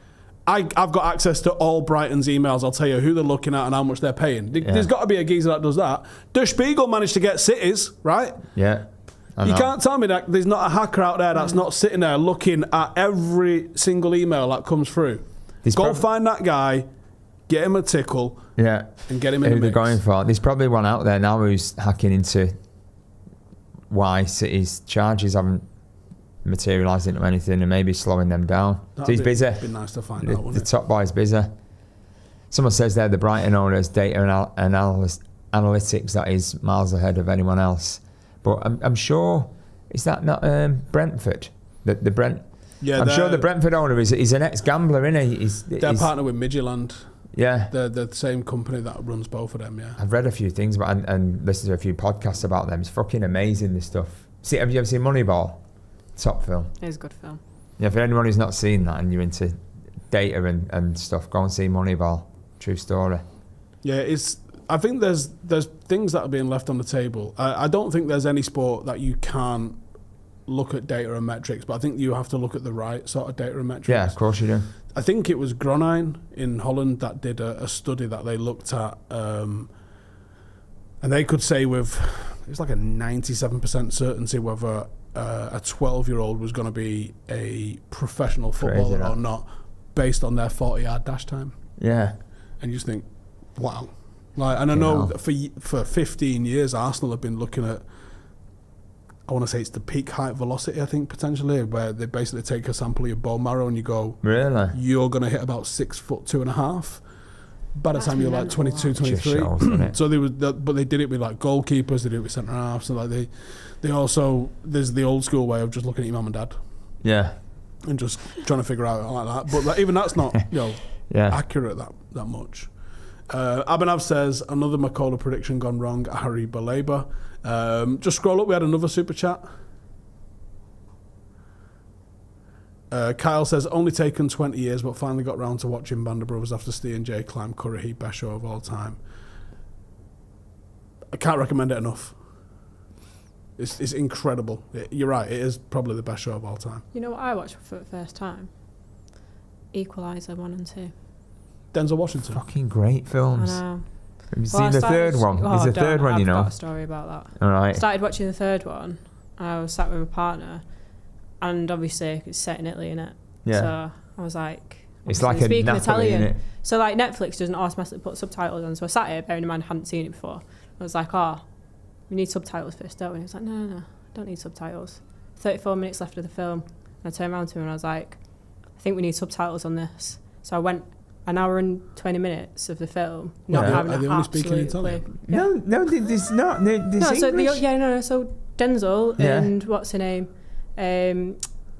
I've got access to all Brighton's emails. I'll tell you who they're looking at and how much they're paying. There's got to be a geezer that does that. Der Spiegel managed to get cities, right? Yeah. You can't tell me that there's not a hacker out there that's not sitting there looking at every single email that comes through. Go find that guy, get him a tickle, and get him in the mix. Who they're going for. There's probably one out there now who's hacking into why City's charges haven't materialised into anything and maybe slowing them down. So he's busy. It'd be nice to find out, the top boy's busy. Someone says there the Brighton owner's data analytics that is miles ahead of anyone else. But I'm sure, is that not Brentford? The Brent... Yeah, I'm sure the Brentford owner is an ex-gambler, isn't he? They're partnered with Midtjylland. Yeah. They're the same company that runs both of them, yeah. I've read a few things and listened to a few podcasts about them. It's fucking amazing, this stuff. Have you ever seen Moneyball? Top film. It is a good film. Yeah, for anyone who's not seen that and you're into data and stuff, go and see Moneyball. True story. Yeah, I think there's things that are being left on the table. I don't think there's any sport that you can't look at data and metrics, but I think you have to look at the right sort of data and metrics. Yeah, of course you do. I think it was Groningen in Holland that did a study that they looked at, and they could say it was like a 97% certainty whether a 12-year-old was going to be a professional footballer or not, based on their 40-yard dash time. Yeah. And you just think, wow. And I know for 15 years Arsenal have been looking at, I want to say it's the peak height velocity, I think, potentially, where they basically take a sample of your bone marrow and you go, really? You're going to hit about 6'2.5" by the time you're like 22, 23. Shows, so but they did it with like goalkeepers, they did it with centre halves, so like they also, there's the old school way of just looking at your mum and dad. Yeah. And just trying to figure out like that. But even that's not, accurate that much. Abhinav says, another Macaulay prediction gone wrong, Harry Baleba. Just scroll up, we had another super chat. Kyle says, only taken 20 years but finally got round to watching Band of Brothers after Steve and Jay climb Curry Heat, best show of all time. I can't recommend it enough. It's incredible. You're right, it is probably the best show of all time. You know what I watched for the first time? Equalizer 1 and 2. Denzel Washington. Fucking great films. I know. Have you seen the third one? There's a third one, I've got a story about that. All right. I started watching the third one, and I was sat with my partner, and obviously it's set in Italy, innit? Yeah. So I was like, it's like a speaking Napoli, Italian. innit? So like Netflix doesn't automatically put subtitles on. So I sat here, bearing in mind I hadn't seen it before. I was like, we need subtitles first, don't we? And he was like, no, don't need subtitles. 34 minutes left of the film. And I turned around to him and I was like, I think we need subtitles on this. So I went an hour and 20 minutes of the film, not having an absolute clue. No, there's not. There's English. So Denzel and what's her name,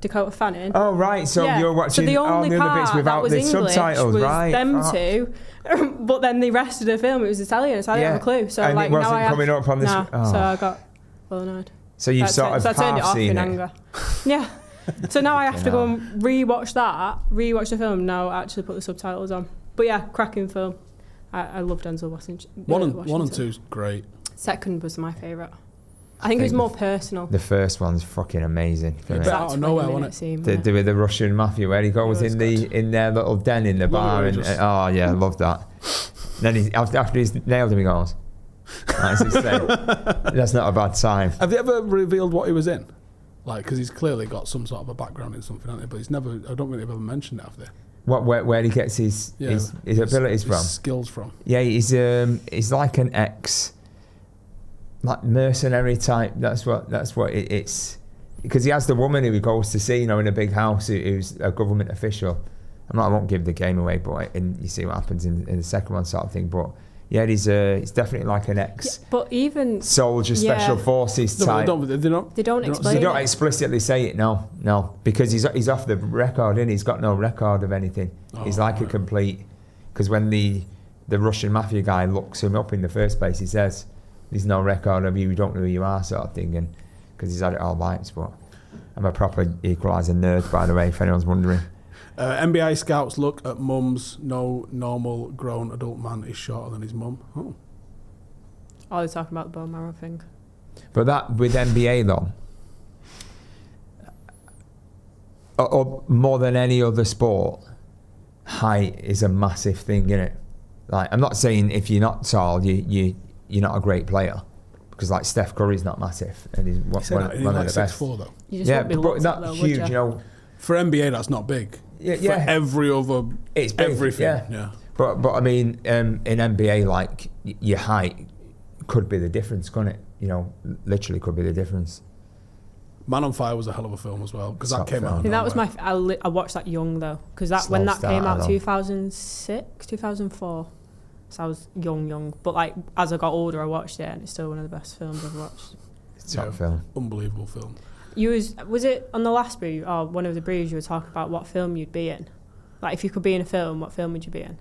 Dakota Fanning. Oh right, so you're watching the all the other bits without the English subtitles, was right? Them two, but then the rest of the film it was Italian, so I didn't have a clue. So and like it wasn't now I have, coming up on this. so I got well annoyed. So you've So I turned it off in anger. Yeah. So now I have to go and rewatch the film. Now actually put the subtitles on. But yeah, cracking film. I love Denzel Washington. One and two's great. Second was my favourite. I think it was more personal. The first one's fucking amazing. It's out of nowhere, wasn't it? With the Russian mafia where he goes in their little den in the bar and I love that. Then after he's nailed him, he goes, that's not a bad sign. Have you ever revealed what he was in? Like, because he's clearly got some sort of a background in something, hasn't he? But he's never. I don't think they've ever mentioned it after. Where he gets his abilities from? His skills from. Yeah, he's like an like mercenary type. That's what it's. Because he has the woman who he goes to see, in a big house, who's a government official. I won't give the game away, but you see what happens in the second one, sort of thing. But yeah, he's definitely like an but even soldier, special forces type. They don't explain. They don't explicitly say it. No, because he's off the record, and he's got no record of anything. He's like a complete. Because when the Russian mafia guy looks him up in the first place, he says, "There's no record of you. We don't know who you are," sort of thing, and because he's had it all bites. But I'm a proper equalizer nerd, by the way, if anyone's wondering. NBA scouts look at mums. No normal grown adult man is shorter than his mum. Oh, they're talking about the bone marrow thing. But that with NBA though, or more than any other sport, height is a massive thing, isn't it? Like, I'm not saying if you're not tall, you're not a great player, because like Steph Curry's not massive and he's one of the best. 6'4" though. But that's huge, For NBA, that's not big. Yeah. For every other, it's big, everything. Yeah. But I mean, in NBA, like your height could be the difference, couldn't it? Literally could be the difference. Man on Fire was a hell of a film as well, because that came out. I think that was I watched that young though, because when that came out 2006, 2004. So I was young. But like as I got older, I watched it, and it's still one of the best films I've watched. It's top film. Unbelievable film. Was it on the last brew or one of the brews you were talking about what film you'd be in? Like, if you could be in a film, what film would you be in?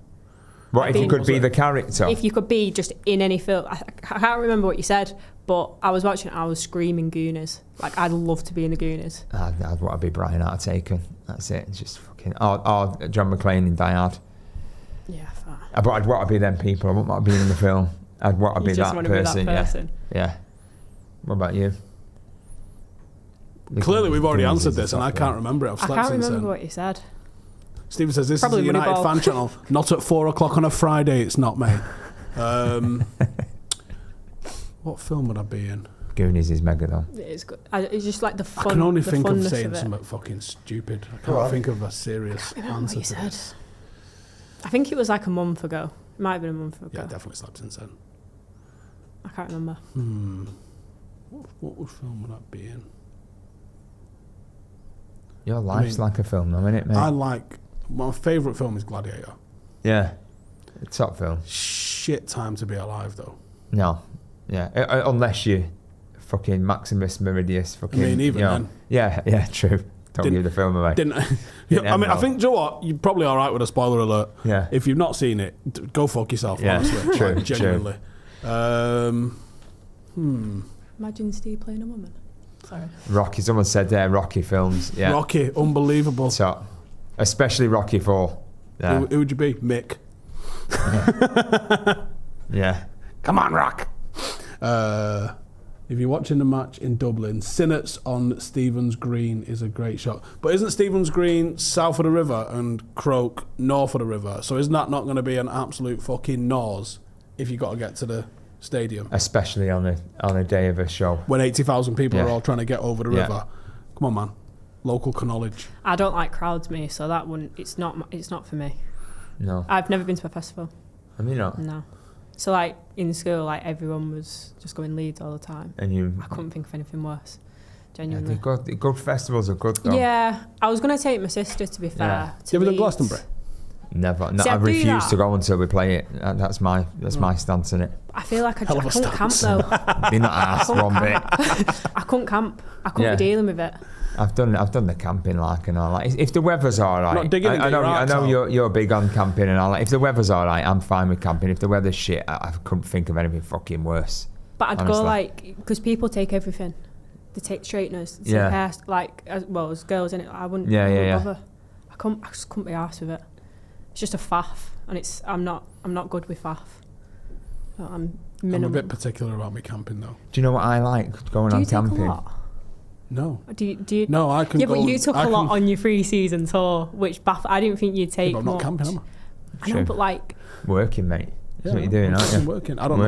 What, if you could be the character? If you could be just in any film. I can't remember what you said, but I was watching it, I was screaming Goonies. Like, I'd love to be in the Goonies. I'd want to be Brian out of Taken. That's it. It's just fucking... Or John McClane in Die Hard. Yeah, fine. But I'd want to be them people. I wouldn't want to be in the film. I'd want to be that person. Yeah. What about you? Clearly, we've already answered this, and I can't remember it. I can't remember what you said. Stephen says, this is a United fan channel. Not at 4 o'clock on a Friday, it's not, mate. What film would I be in? Goonies is mega, though. It is good. It's just like the fun. I can only think of saying something fucking stupid. I can't think of a serious answer to this. I think it was like a month ago. It might have been a month ago. Yeah, definitely slept since then. I can't remember. What film would I be in? Your life's like a film, though, isn't it, mate? My favourite film is Gladiator. Yeah. Top film. Shit time to be alive, though. No. Yeah. Unless you fucking Maximus Meridius. Fucking, I mean, even then. Yeah, true. Don't give the film away. I think, do you know what? You're probably all right with a spoiler alert. Yeah. If you've not seen it, go fuck yourself, honestly. True, genuinely. Imagine Steve playing a woman. Sorry. Rocky. Someone said there, Rocky films. Yeah. Rocky, unbelievable. So, especially Rocky 4. Yeah. Who would you be? Mick. Yeah. Come on, Rock. If you're watching the match in Dublin, Sinnott's on Stephen's Green is a great shot. But isn't Stephen's Green south of the river and Croke north of the river? So isn't that not going to be an absolute fucking nose if you got to get to the stadium? Especially on a day of a show. When 80,000 people are all trying to get over the river. Come on, man. Local knowledge. I don't like crowds, me, so that wouldn't... It's not for me. No. I've never been to a festival. Have you not? No. So, like, in school, like, everyone was just going Leeds all the time. And I couldn't think of anything worse. Genuinely. Yeah, good festivals are good, though. Yeah. I was going to take my sister, to be fair. To you ever done Glastonbury? Never. No, I refuse to go until we play it. That's my stance in it. I feel like I couldn't camp, though. Be not asked one bit. I couldn't camp. I couldn't be dealing with it. I've done the camping and all that. If the weather's all right, not digging I know you're big on camping and all that. If the weather's all right, I'm fine with camping. If the weather's shit, I couldn't think of anything fucking worse. But I'd go because people take everything. They take straighteners, they take hair, as girls in it. I wouldn't bother. I just couldn't be arsed with it. It's just a faff, and I'm not good with faff. I'm a bit particular about me camping, though. Do you know what I like going on camping? Take a lot? No. Do you? No, I can. Yeah, but you took a lot on your pre-season tour, which I didn't think you'd take. Yeah, but I'm not camping, am I? I know, but like working, mate. That's what you're doing, aren't you? Working. I don't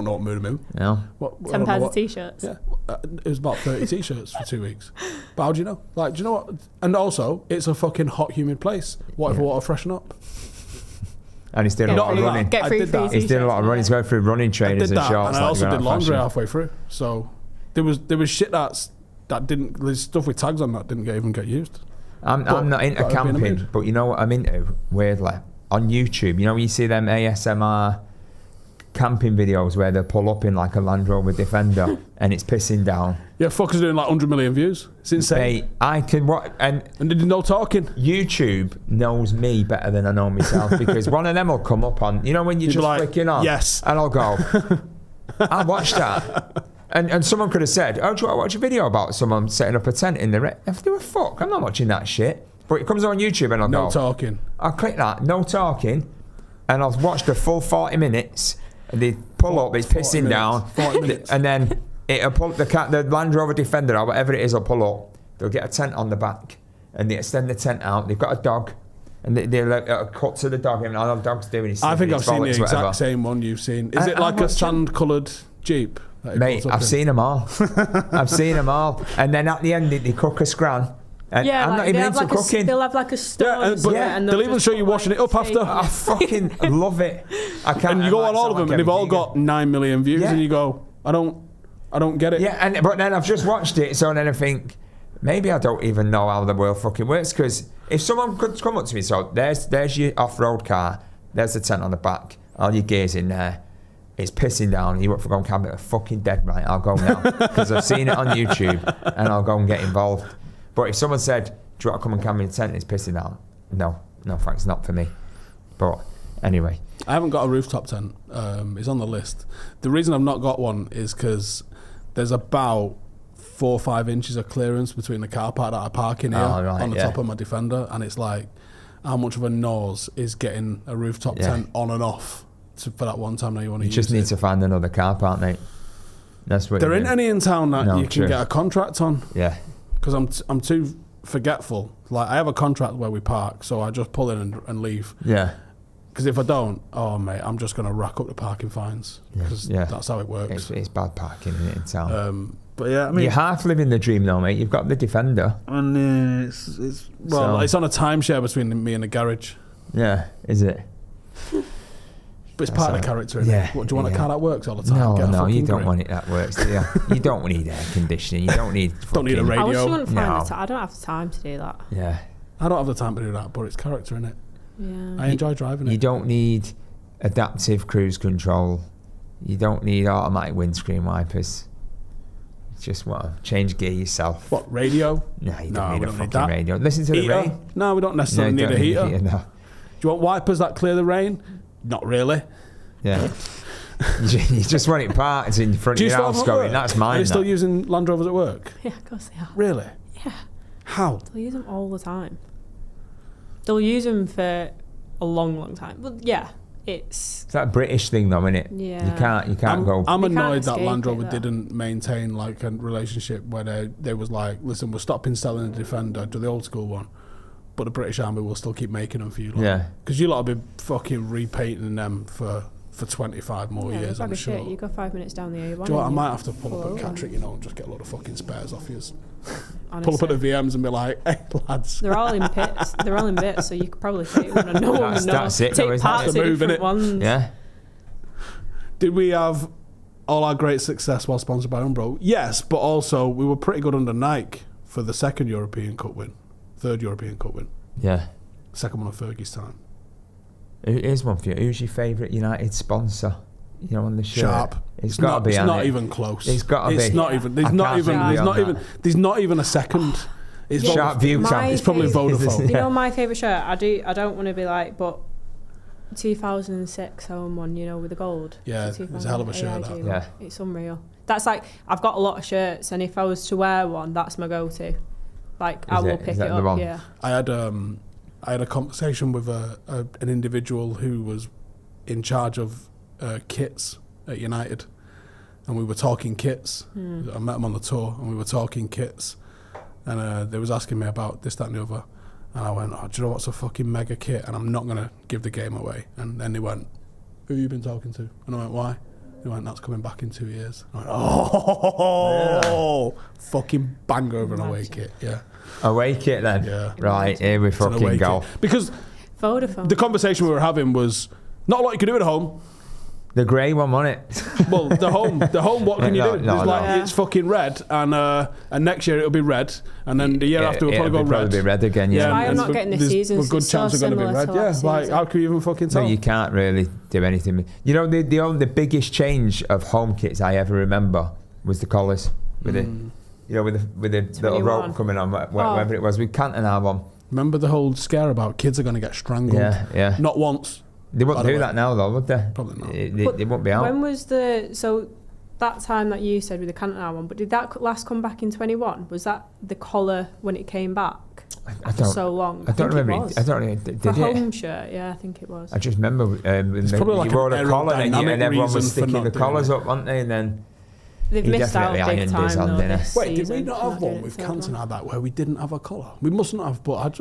know what mood I'm in. No. 10 pairs of t-shirts. Yeah, it was about 30 t-shirts for 2 weeks. But how do you know? Like, do you know what? And also, it's a fucking hot, humid place. What if I want to freshen up? And he's doing a lot of running. He's doing a lot of running. He's going through running trainers and shorts. And I also did laundry halfway through. So there was shit that didn't. There's stuff with tags on that didn't even get used. I'm not into camping, but you know what I'm into? Weirdly, on YouTube, you know when you see them ASMR camping videos where they pull up in like a Land Rover Defender and it's pissing down. Yeah, fuckers doing like 100 million views. It's insane. Mate, I can and they did no talking. YouTube knows me better than I know myself because one of them will come up on, you know when you're just clicking on, yes, and I'll go, I watched that. And someone could have said, oh, do you want to watch a video about someone setting up a tent in the if they were fuck, I'm not watching that shit. But it comes on YouTube and I'll go, no talking. I'll click that, no talking, and I'll watch the full 40 minutes. And they pull up, it's pissing down, 40 minutes. And then it'll pull the Land Rover Defender or whatever it is will pull up. They'll get a tent on the back and they extend the tent out. They've got a dog and they'll cut to the dog and all the dog's doing is I think I've seen the exact same one you've seen. Is it like a sand-coloured Jeep? Mate, I've seen them all. I've seen them all. And then at the end, they cook a scran. And yeah, I'm not even into cooking. They'll have like a stove. And they'll even show you washing it up after. I fucking love it. I can't. And you go on all of them, and they've all got 9 million views, and you go, I don't get it. Yeah, but then I've just watched it, so then I think maybe I don't even know how the world fucking works. Because if someone could come up to me, so there's your off-road car, there's the tent on the back, all your gear's in there. it's pissing down. You want to go and cabin? Fucking dead right. I'll go now because I've seen it on YouTube, and I'll go and get involved. But if someone said, "Do you want to come and cabin in a tent?" It's pissing down. No, thanks, not for me. But anyway, I haven't got a rooftop tent. It's on the list. The reason I've not got one is because there's about 4 or 5 inches of clearance between the car park that I park in here on the top of my Defender, and it's like, how much of a nose is getting a rooftop tent on and off for that one time that you want to use it? You just need to find another car park, mate. That's what. There ain't any in town that you can get a contract on. Yeah. Because I'm too forgetful. Like, I have a contract where we park, so I just pull in and leave. Yeah. Because if I don't, oh mate, I'm just going to rack up the parking fines. Because that's how it works. It's bad parking in town. But yeah, I mean, you're half living the dream though, mate. You've got the Defender. And it's on a timeshare between me and the garage. Yeah, is it? But it's part of the character, isn't it? What, do you want a car that works all the time? No, you don't want it that works, do you? You don't need air conditioning. You don't need a radio. I wish you wouldn't find I don't have the time to do that. Yeah. I don't have the time to do that, but it's character, innit? Yeah. I enjoy driving it. You don't need adaptive cruise control. You don't need automatic windscreen wipers. Just change gear yourself. What, radio? No, you don't need a fucking radio. Listen to the rain. No, we don't necessarily need a heater. No. Do you want wipers that clear the rain? Not really. Yeah. You just want it parked in front of your house going, that's mine. Are you still using Land Rovers at work? Yeah, of course they are. Really? Yeah. How? They'll use them all the time. They'll use them for a long, long time. Well, yeah. It's that British thing though, isn't it? Yeah. You can't go. I'm annoyed that Land Rover didn't maintain like a relationship where they was like, listen, we're stopping selling the Defender, do the old school one, but the British Army will still keep making them for you. Yeah. Because you lot have been fucking repainting them for 25 more years, I'm sure. Shit. You go 5 minutes down the A1. Do you know what, I might have to pull up at Catterick, and just get a lot of fucking spares off yous. Pull up at the VMs and be like, hey lads. They're all in pits. They're all in bits, so you could probably take one and no one would know. That's it. Take parts of different ones. Yeah. Did we have all our great success while sponsored by Umbro? Yes, but also we were pretty good under Nike for the third European Cup win. Yeah. Second one of Fergie's time. Here's one for you. Who's your favourite United sponsor? You know, on the shirt. Sharp. It's got to be. It's not even close. It's got to be. It's not even. There's not even a second. It's Sharp View Camp. It's probably Vodafone. You know my favourite shirt. I don't want to be like, but 2006 home one. You know, with the gold. Yeah, it's a hell of a shirt. That. Yeah, it's unreal. That's like, I've got a lot of shirts, and if I was to wear one, that's my go-to. Like, I will pick it up. Yeah. I had a conversation with an individual who was in charge of kits at United, and we were talking kits. I met him on the tour, and we were talking kits, and they was asking me about this, that, and the other, and I went, "Oh, do you know what's a fucking mega kit?" And I'm not gonna give the game away. And then they went, "Who have you been talking to?" And I went, "Why?" They went, "That's coming back in 2 years." I went, "Oh, fucking banger of an away kit, yeah." Away kit then? Yeah. Right, here we fucking go. Kit. Because Vodafone. The conversation we were having was not a lot you can do at home. The grey one, wasn't it? Well, the home. What can you do? It's fucking red, and next year it'll be red, and then the year after we'll probably go red. Be red again. Yeah. Why I'm not getting this season. There's a good chance we're going to be red. Yeah, like how can you even fucking tell? No, you can't really do anything. You know, the biggest change of home kits I ever remember was the collars with it. You know, with the little rope coming on, whatever it was. We can't have one. Remember the whole scare about kids are going to get strangled? Yeah. Not once. They wouldn't do that now, though, would they? Probably not. They won't be out. When was that time that you said with the Cantona one? But did that last come back in 21? Was that the collar when it came back? After so long. I don't remember. I don't remember. Did it? Home shirt, yeah, I think it was. I just remember you wore a collar and everyone was sticking the collars up, weren't they? And then they've missed out big time though this Wait, did season. we not have one with Cantona that where we didn't have a collar? We mustn't have, but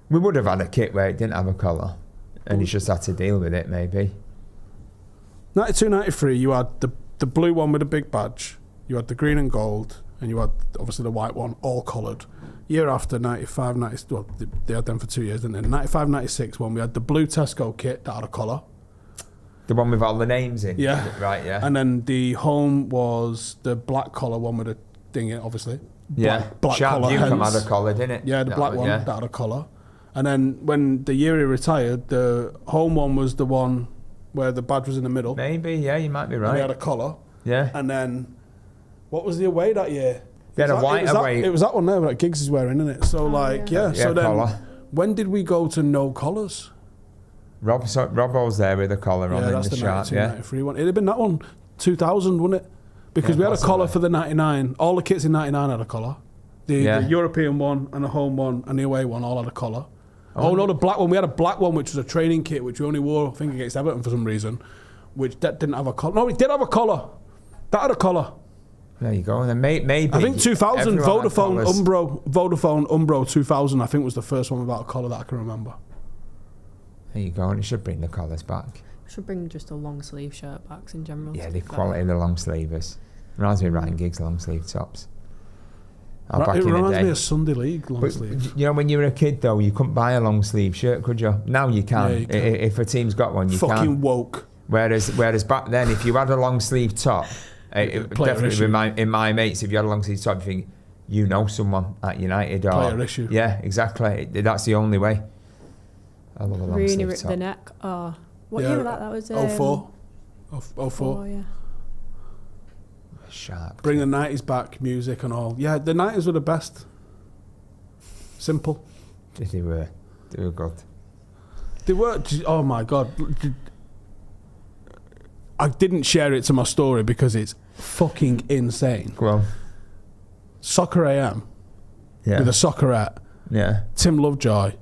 we would have had a kit where it didn't have a collar, and you just had to deal with it, maybe. 92, 93, you had the blue one with a big badge, you had the green and gold, and you had obviously the white one, all collared. Year after 95, 96, well, they had them for 2 years, didn't they? 95, 96 one, we had the blue Tesco kit that had a collar. The one with all the names in? Yeah. Right, yeah. And then the home was the black collar one with a thing in it, obviously. Black Sharp collar. Viewcom had a collar, didn't it? Yeah, the black one that had a collar. And then when the year he retired, the home one was the one where the badge was in the middle. Maybe, yeah, you might be right. And we had a collar. Yeah. And then, what was the away that year? They had a white away. It was that one there that Giggs is wearing, isn't it? So, so then, collar. When did we go to no collars? Robbo's there with a collar on in that's the the sharp, 93 one. It'd have been that one, 2000, wouldn't it? Because we had a collar for the 99. All the kits in 99 had a collar. The European one and the home one and the away one all had a collar. Oh no, the black one. We had a black one, which was a training kit, which we only wore, I think, against Everton for some reason, which that didn't have a collar. No, it did have a collar. That had a collar. There you go. And then maybe I think 2000 Vodafone Umbro 2000. I think was the first one without a collar that I can remember. There you go. And it should bring the collars back. Should bring just a long sleeve shirt backs in general. Yeah, the quality of the long sleevers. Reminds me of Ryan Giggs long sleeve tops. It reminds me of Sunday League long sleeves. You know, when you were a kid though, you couldn't buy a long sleeve shirt, could you? Now you can. Yeah, you can. If a team's got one, you can. Fucking woke. Whereas back then, if you had a long sleeve top, definitely in my mates, if you had a long sleeve top, you think you know someone at United or player issue. Yeah, exactly. That's the only way. I love a long really sleeve ripped top. the neck. Oh, what year was that? That was 04. 04. Oh yeah. Sharp. Bring the 90s back, music and all. Yeah, the 90s were the best. Simple. They were good. They were. Oh my God. I didn't share it to my story because it's fucking insane. Go on. Soccer AM. Yeah. With a soccerette. Yeah. Tim Lovejoy.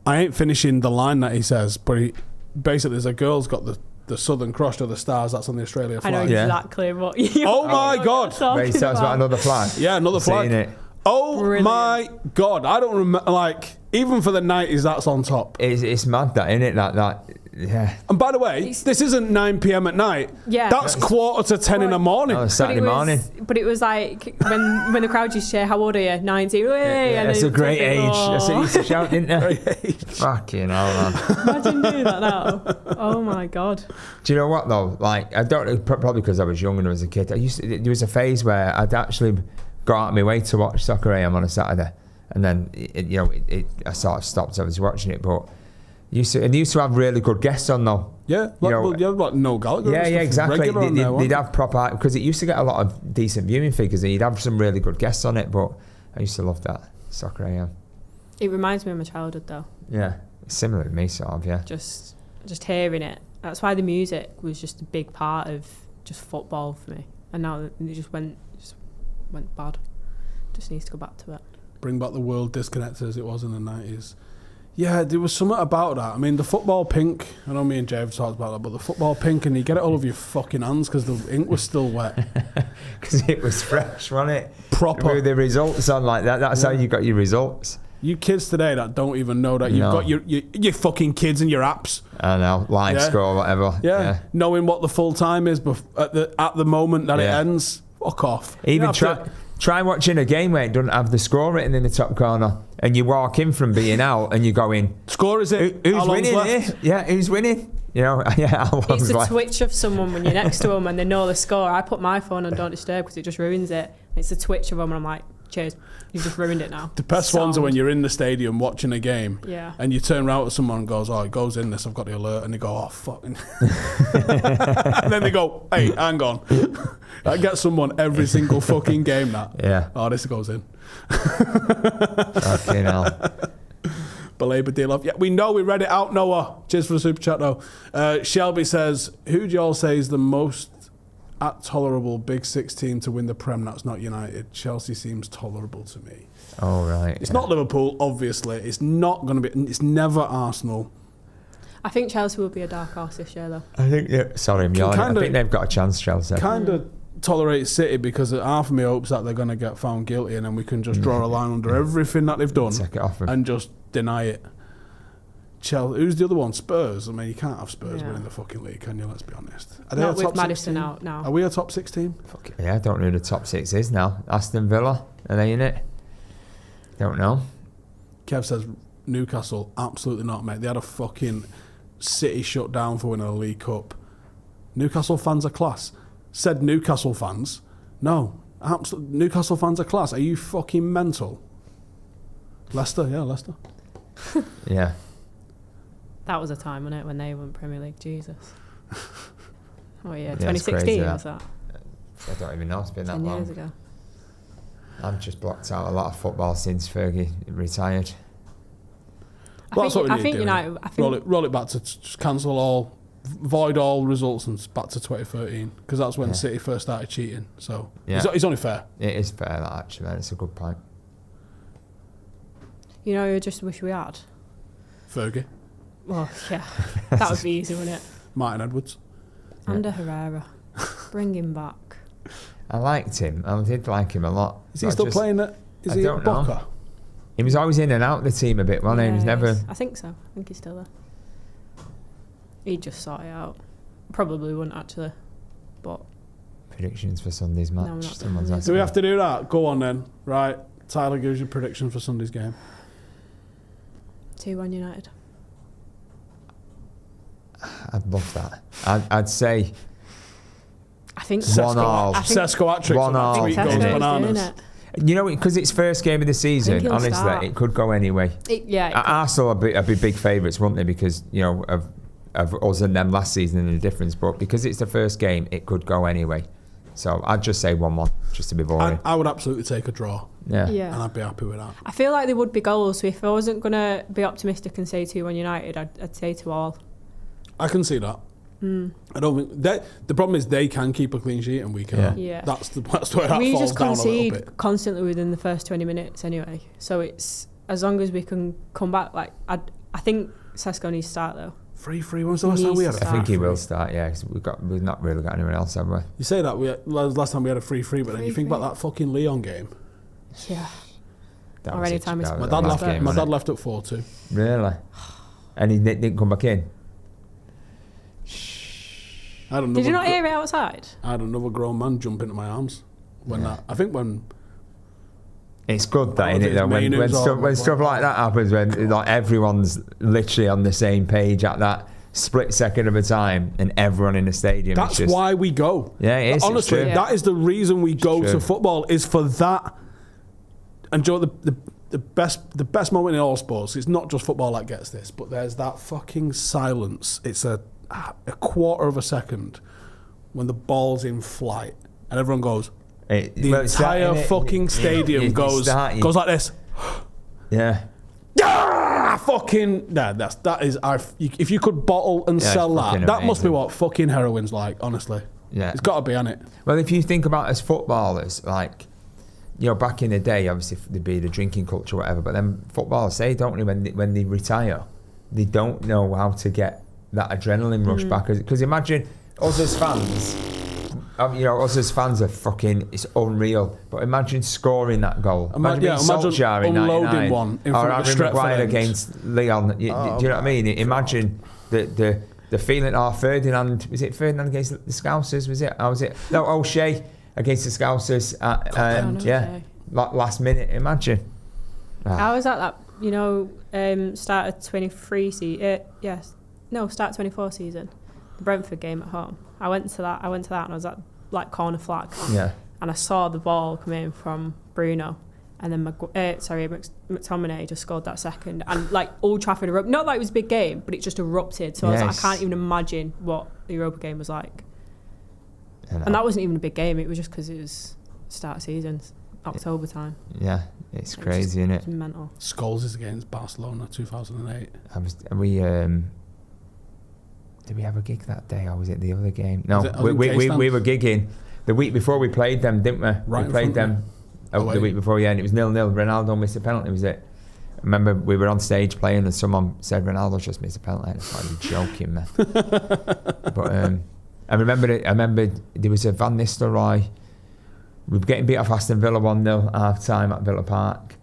I ain't finishing the line that he says, but basically there's a girl's got the Southern Cross or the stars that's on the Australia flag. I know exactly what you Oh my God. Where he talks about another flag. Yeah, another flag. It. Oh Brilliant. my God. I don't remember, like, even for the 90s, that's on top. It's mad that, innit? That, yeah. And by the way, this isn't 9 p.m. at night. Yeah. That's quarter to 10 in the morning. Oh, Saturday morning. But it was like when the crowd used to say, "How old are you?" 90. That's a great age. That's what you used to shout, didn't they? Fucking hell, man. Imagine doing that now. Oh my God. Do you know what though? Like, I don't, probably because I was young and I was a kid. There was a phase where I'd actually go out of my way to watch Soccer AM on a Saturday, and then I sort of stopped. I was watching it, but they used to have really good guests on though. Yeah, like Noel Gallagher. Yeah, exactly. They'd have proper, because it used to get a lot of decent viewing figures, and you'd have some really good guests on it. But I used to love that Soccer AM. It reminds me of my childhood though. Yeah, it's similar to me, sort of. Yeah. Just hearing it. That's why the music was just a big part of just football for me. And now it just went bad. Just needs to go back to it. Bring back the world disconnected as it was in the 90s. Yeah, there was something about that. I mean, the football pink, I know me and Jay have talked about that, but the football pink, and you get it all over your fucking hands because the ink was still wet. Because it was fresh, wasn't it? Proper. With the results on like that, that's how you got your results. You kids today that don't even know that you've got your fucking kids and your apps. I know, live score, whatever. Yeah, knowing what the full time is at the moment that it ends. Fuck off. Even try watching a game where it doesn't have the score written in the top corner, and you walk in from being out, and you go in. Score is it? Who's winning here? Yeah, who's winning? You know, it's the twitch of someone when you're next to them and they know the score. I put my phone on Don't Disturb because it just ruins it. It's the twitch of them, and I'm like, cheers, you've just ruined it now. The best ones are when you're in the stadium watching a game, yeah, and you turn around to someone and goes, "Oh, it goes in this. I've got the alert," and they go, "Oh, fucking," and then they go, "Hey, hang on." That gets someone every single fucking game. That this goes in. Fucking hell. Belabor deal off. Yeah, we know. We read it out, Noah. Cheers for the super chat, though. Shelby says, who do y'all say is the most tolerable Big 16 to win the Prem that's not United? Chelsea seems tolerable to me. Oh, right. It's not Liverpool, obviously. It's not going to be... It's never Arsenal. I think Chelsea will be a dark horse this year, though. I think... sorry, I'm yawning. I think they've got a chance, Chelsea. Kind of tolerate City because half of me hopes that they're going to get found guilty and then we can just draw a line under everything that they've done and just deny it. Chelsea, who's the other one? Spurs. I mean, you can't have Spurs winning the fucking league, can you? Let's be honest. Are not with Maddison out now. Are we a top 16? Fuck yeah, I don't know who the top 6 is now. Aston Villa, are they in it? Don't know. Kev says Newcastle, absolutely not, mate. They had a fucking City shut down for winning a League Cup. Newcastle fans are class. Said Newcastle fans. No, Newcastle fans are class. Are you fucking mental? Leicester, yeah, Leicester. Yeah. That was a time, wasn't it, when they won Premier League? Jesus. Oh yeah, Yeah, it's 2016 crazy, was that? I don't even know. It's been that 10 long. years ago. I've just blocked out a lot of football since Fergie retired. Well, that's what we I need think to do, United. innit? I think roll it back to just cancel all, void all results and back to 2013 because that's when City first started cheating. So it's only fair. It is fair, that actually. It's a good point. you know, I just wish we had. Fergie, Well, yeah, that would be easy, wouldn't it? Martin Edwards. Under Herrera, bring him back. I liked him. I did like him a lot. Is he still playing it? Is I he don't at know. Boca? He was always in and out of the team a bit, wasn't he? He was never... I think so. I think he's still there. He'd just sort it out. Probably wouldn't actually, but... Predictions for Sunday's match. No, not Someone's really. asking. Do we have to do that? Go on then. Right. Tyler gives you predictions for Sunday's game. 2-1 United. I'd love that. I'd say I think Sesko hat-trick. 1-1. Tweet goes Tesco's doing bananas. it. You know, because it's first game of the season, he'll honestly, start. it could go anyway. Arsenal would be big favourites, wouldn't they? Because, you know, of us and them last season and the difference. But because it's the first game, it could go anyway. So I'd just say 1-1, just to be boring. I would absolutely take a draw. Yeah. And I'd be happy with that. I feel like there would be goals, so if I wasn't going to be optimistic and say 2-1 United, I'd say 2-2. I can see that. I don't think the problem is they can keep a clean sheet and we can't. Yeah. That's where that We falls just down a little bit. concede constantly within the first 20 minutes anyway. So it's as long as we can come back. Like I think Sesko needs to start though. 3-3. When was the last time we had I think he will 3-3? start, yeah, because we've not really got anyone else, have we? You say that last time we had a 3-3, but then you think about that fucking Leon game. Yeah. That Or was any it. time it's- That My was dad the left. last game, My wasn't dad left at 4-2. it? Really? And he didn't come back in? Did you not hear it outside? I had another grown man jump into my arms when It's good that, Oh, isn't it? Though, when Mainoo's stuff like that happens, when like everyone's literally on the same page at that split second of a time, and everyone in the stadium. That's is just, why we go. Yeah, it is. Honestly, it's true. that is the reason we go true. to football, is for that. And Joe, the best moment in all sports, it's not just football that gets this, but there's that fucking silence. It's a quarter of a second when the ball's in flight and everyone goes. The entire fucking stadium goes like this. Yeah. If you could bottle and sell that must be what fucking heroin's like, honestly. Yeah. It's got to be, on it. Well, if you think about as footballers, like, you know, back in the day, obviously there'd be the drinking culture, or whatever, but then footballers say, don't they, when they retire, they don't know how to get that adrenaline rush back. Because imagine us as fans, us as fans are fucking, it's unreal. But imagine scoring that goal. Imagine Solskjaer in unloading 99. one in or front of Harry the Maguire Stretford against Leon. Do you know what I mean? Imagine the feeling. Ferdinand, was it Ferdinand against the Scousers? Was it? Or was it? No, O'Shea against the Scousers. Last minute. Imagine. I was at that, start of 23 season. Start 24 season. The Brentford game at home. I went to that and I was at like corner flag. Yeah. And I saw the ball come in from Bruno, and then McTominay just scored that second, and like Old Trafford erupted. Not like it was a big game, but it just erupted. So I was like, I can't even imagine what the Europa game was like. And that wasn't even a big game. It was just because it was start of season, October time. Yeah, it's crazy, isn't it? It's mental. Scholes is against Barcelona 2008. Did we have a gig that day, or was it the other game? No, we were gigging the week before we played them, didn't we? Right, we played them the week before, and it was 0-0. Ronaldo missed a penalty, was it? I remember we were on stage playing, and someone said Ronaldo just missed a penalty. I was joking, man. But I remember there was a Van Nistelrooy. We were getting beat off Aston Villa 1-0 half time at Villa Park,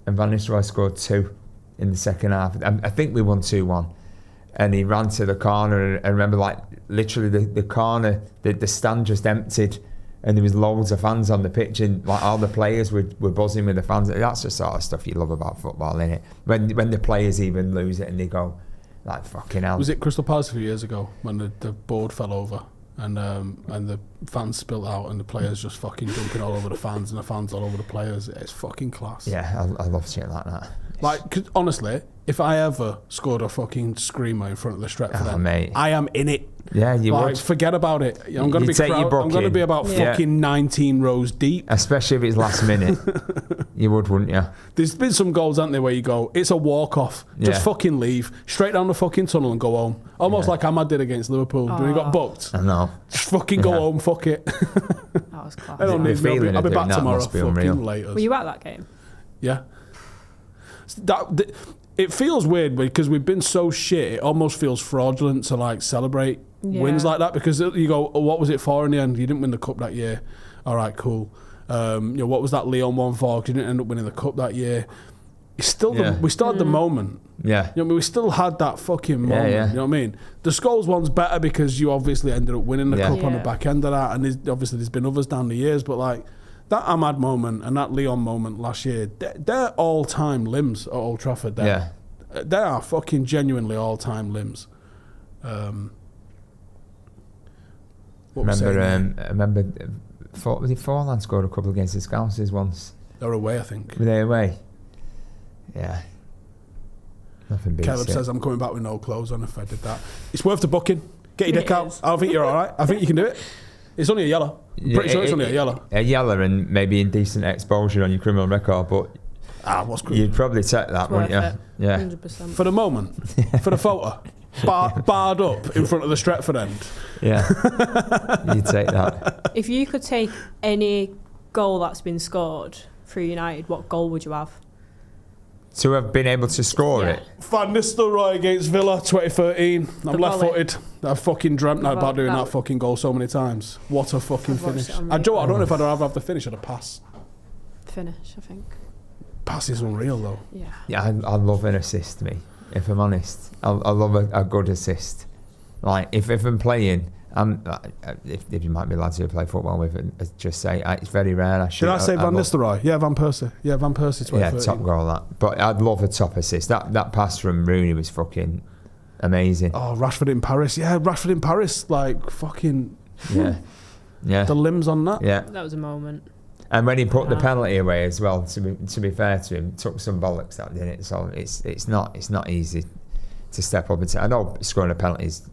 and Van Nistelrooy scored 2 in the second half. I think we won 2-1. And he ran to the corner, and I remember, like, literally the corner, the stand just emptied, and there was loads of fans on the pitch, and like all the players were buzzing with the fans. That's the sort of stuff you love about football, innit? When the players even lose it and they go, like, fucking hell. Was it Crystal Palace a few years ago when the board fell over and the fans spilt out, and the players just fucking jumping all over the fans, and the fans all over the players. It's fucking class. Yeah, I love shit like that. Like, 'cause honestly, if I ever scored a fucking screamer in front of the Stretford end, mate. I am in it. Yeah, you like, would. Forget about it. I'm going to be take your I'm going to be about fucking 19 rows deep. Especially if it's last minute. You would, wouldn't you? There's been some goals, haven't there, where you go, it's a walk-off. Just fucking leave. Straight down the fucking tunnel and go home. Almost like Ahmad did against Liverpool when he got booked. I know. Just fucking go home, fuck it. That was class. I don't need feeling I'll be back that tomorrow. must be Fucking unreal. later. Were you at that game? Yeah. It feels weird because we've been so shit, it almost feels fraudulent to like celebrate wins like that, because you go, oh, what was it for in the end? You didn't win the cup that year. All right, cool. What was that Leon one for? Because you didn't end up winning the cup that year. It's still we still had the moment. Yeah. You know, we still had that fucking moment. Yeah. You know what I mean? The Scholes one's better because you obviously ended up winning the cup on the Yeah. back end of that, and there's been others down the years, but like that Ahmad moment and that Leon moment last year, they're all-time limbs at Old Trafford. They are fucking genuinely all-time limbs. I remember was it Forlan scored a couple against the Scousers once? They're away, I think. Were they away? Yeah. Nothing beats Caleb it. says I'm coming back with no clothes on if I did that. It's worth the booking. Get your dick out. is. I think you're all right. I think you can do it. It's only a yellow. I'm pretty sure it's only a yellow. A yellow and maybe indecent exposure on your criminal record, but What's criminal? you'd probably take that, wouldn't you? Worth it. Yeah. 100%. For the moment, for the photo, barred up in front of the Stretford end. Yeah. You'd take that. If you could take any goal that's been scored for United, what goal would you have? To have been able to score it. Van Nistelrooy against Villa 2013. I'm left-footed. I fucking dreamt about doing that fucking goal so many times. What a fucking finish. I don't know if I'd rather have the finish or the pass. Finish, I think. Pass is unreal though. Yeah. Yeah, I love an assist, me. If I'm honest, I love a good assist. Like if I'm playing, if you might be lads who play football with, just say it's very rare. Did I say Van Nistelrooy? Yeah, Van Persie. Yeah, Van Persie. 2013. Yeah, top goal that. But I'd love a top assist. That pass from Rooney was fucking amazing. Oh, Rashford in Paris. Yeah, Rashford in Paris. Like fucking. Yeah. The limbs on that. Yeah. That was a moment. And when he put the penalty away as well, to be fair to him, took some bollocks out, didn't it? So it's not easy to step up and say, I know scoring a penalty is,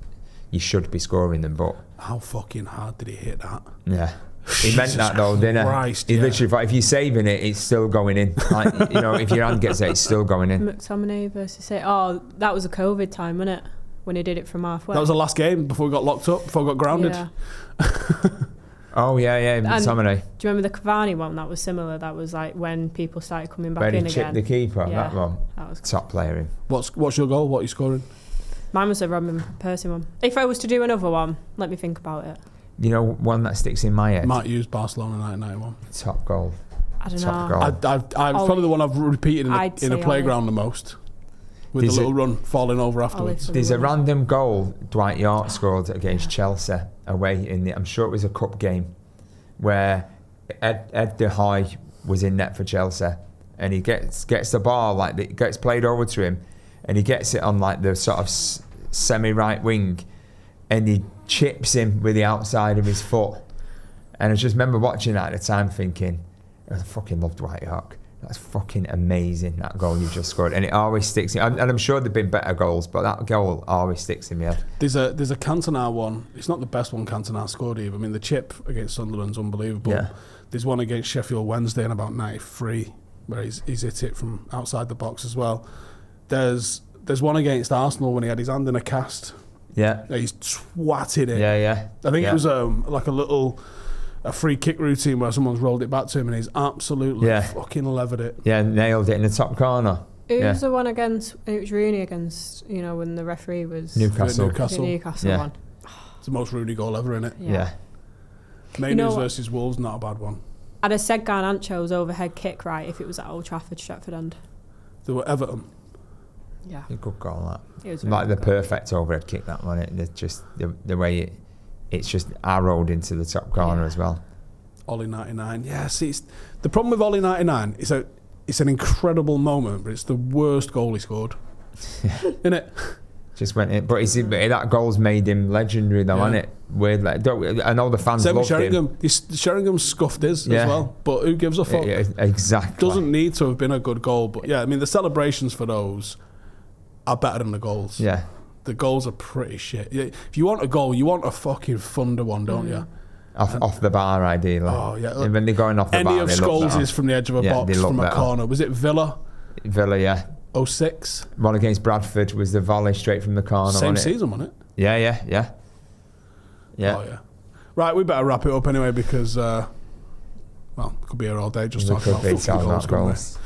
you should be scoring them, but how fucking hard did he hit that? Yeah. He meant that though, didn't he? He literally thought, if you're saving it, it's still going in. Like, if your hand gets it, it's still going in. McTominay versus that was a COVID time, wasn't it? When he did it from halfway. That was the last game before we got locked up, before we got grounded. Yeah. Oh yeah, McTominay. Do you remember the Cavani one? That was similar. That was like when people started coming back when in he again. chipped the keeper, Yeah, that one. that was top player in. What's your goal? What are you scoring? Mine was a Robin Persie one. If I was to do another one, let me think about it. You know, one that sticks in my head. Might use Barcelona 1991. Top goal. I don't top know. Goal. It's probably the one I've repeated in a playground the most. With the little run falling over afterwards. There's a random goal Dwight York scored against Chelsea away I'm sure it was a cup game, where Ed De Hoy was in net for Chelsea, and he gets the ball, it gets played over to him, and he gets it on like the sort of semi-right wing, and he chips him with the outside of his foot. And I just remember watching that at the time thinking, I fucking love Dwight York. That's fucking amazing, that goal you just scored. And it always sticks in. And I'm sure there've been better goals, but that goal always sticks in my head. There's a Cantona one. It's not the best one Cantona scored either. I mean, the chip against Sunderland's unbelievable. Yeah. There's one against Sheffield Wednesday in about 93 where he's hit it from outside the box as well. There's one against Arsenal when he had his hand in a cast. Yeah. He's swatted it. Yeah. I think it was like a free kick routine where someone's rolled it back to him and he's absolutely fucking levered it. Yeah, nailed it in the top corner. It was the one against, it was Rooney against, when the referee was... Newcastle one. It's the most Rooney goal ever, innit? Yeah. Mainers versus Wolves, not a bad one. I'd have said Garnacho's overhead kick, right, if it was at Old Trafford, Stretford end. They were Everton. Yeah. A good goal, that. It was like the perfect overhead kick, that one. It's just the way it's just arrowed into the top corner as well. Ollie 99. Yeah, see, the problem with Ollie 99 is it's an incredible moment, but it's the worst goal he scored. Isn't it? Just went in. But that goal's made him legendary, though, hasn't it? Weird. Like, I know the fans Same with loved Sheringham. him. Sheringham scuffed his as well, but who gives a fuck? Exactly. Doesn't need to have been a good goal, but yeah, I mean the celebrations for those are better than the goals. Yeah. The goals are pretty shit. If you want a goal, you want a fucking thunder one, don't you? Off the bar, ideally. Oh yeah. And when they're going off the bar, any of Scholes is from the edge of a box from a corner. Was it Villa? Villa, yeah. 06. One against Bradford was the volley straight from the corner. Same season, wasn't it? Yeah. Oh yeah. Right, we better wrap it up anyway because could be here all day just talking about goals.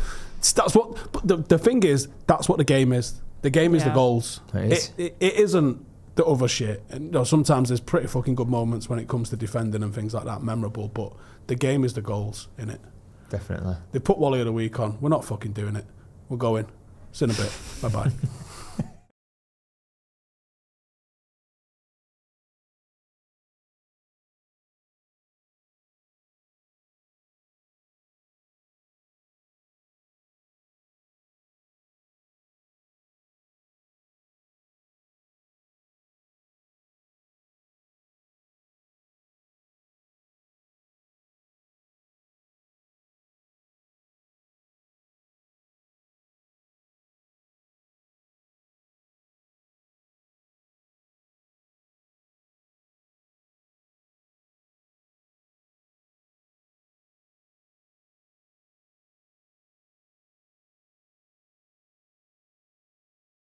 That's what. But the thing is, that's what the game is. The game is the goals. It isn't the other shit. And sometimes there's pretty fucking good moments when it comes to defending and things like that, memorable. But the game is the goals, innit? Definitely. They put Wally of the Week on. We're not fucking doing it. We're going. See you in a bit. Bye bye.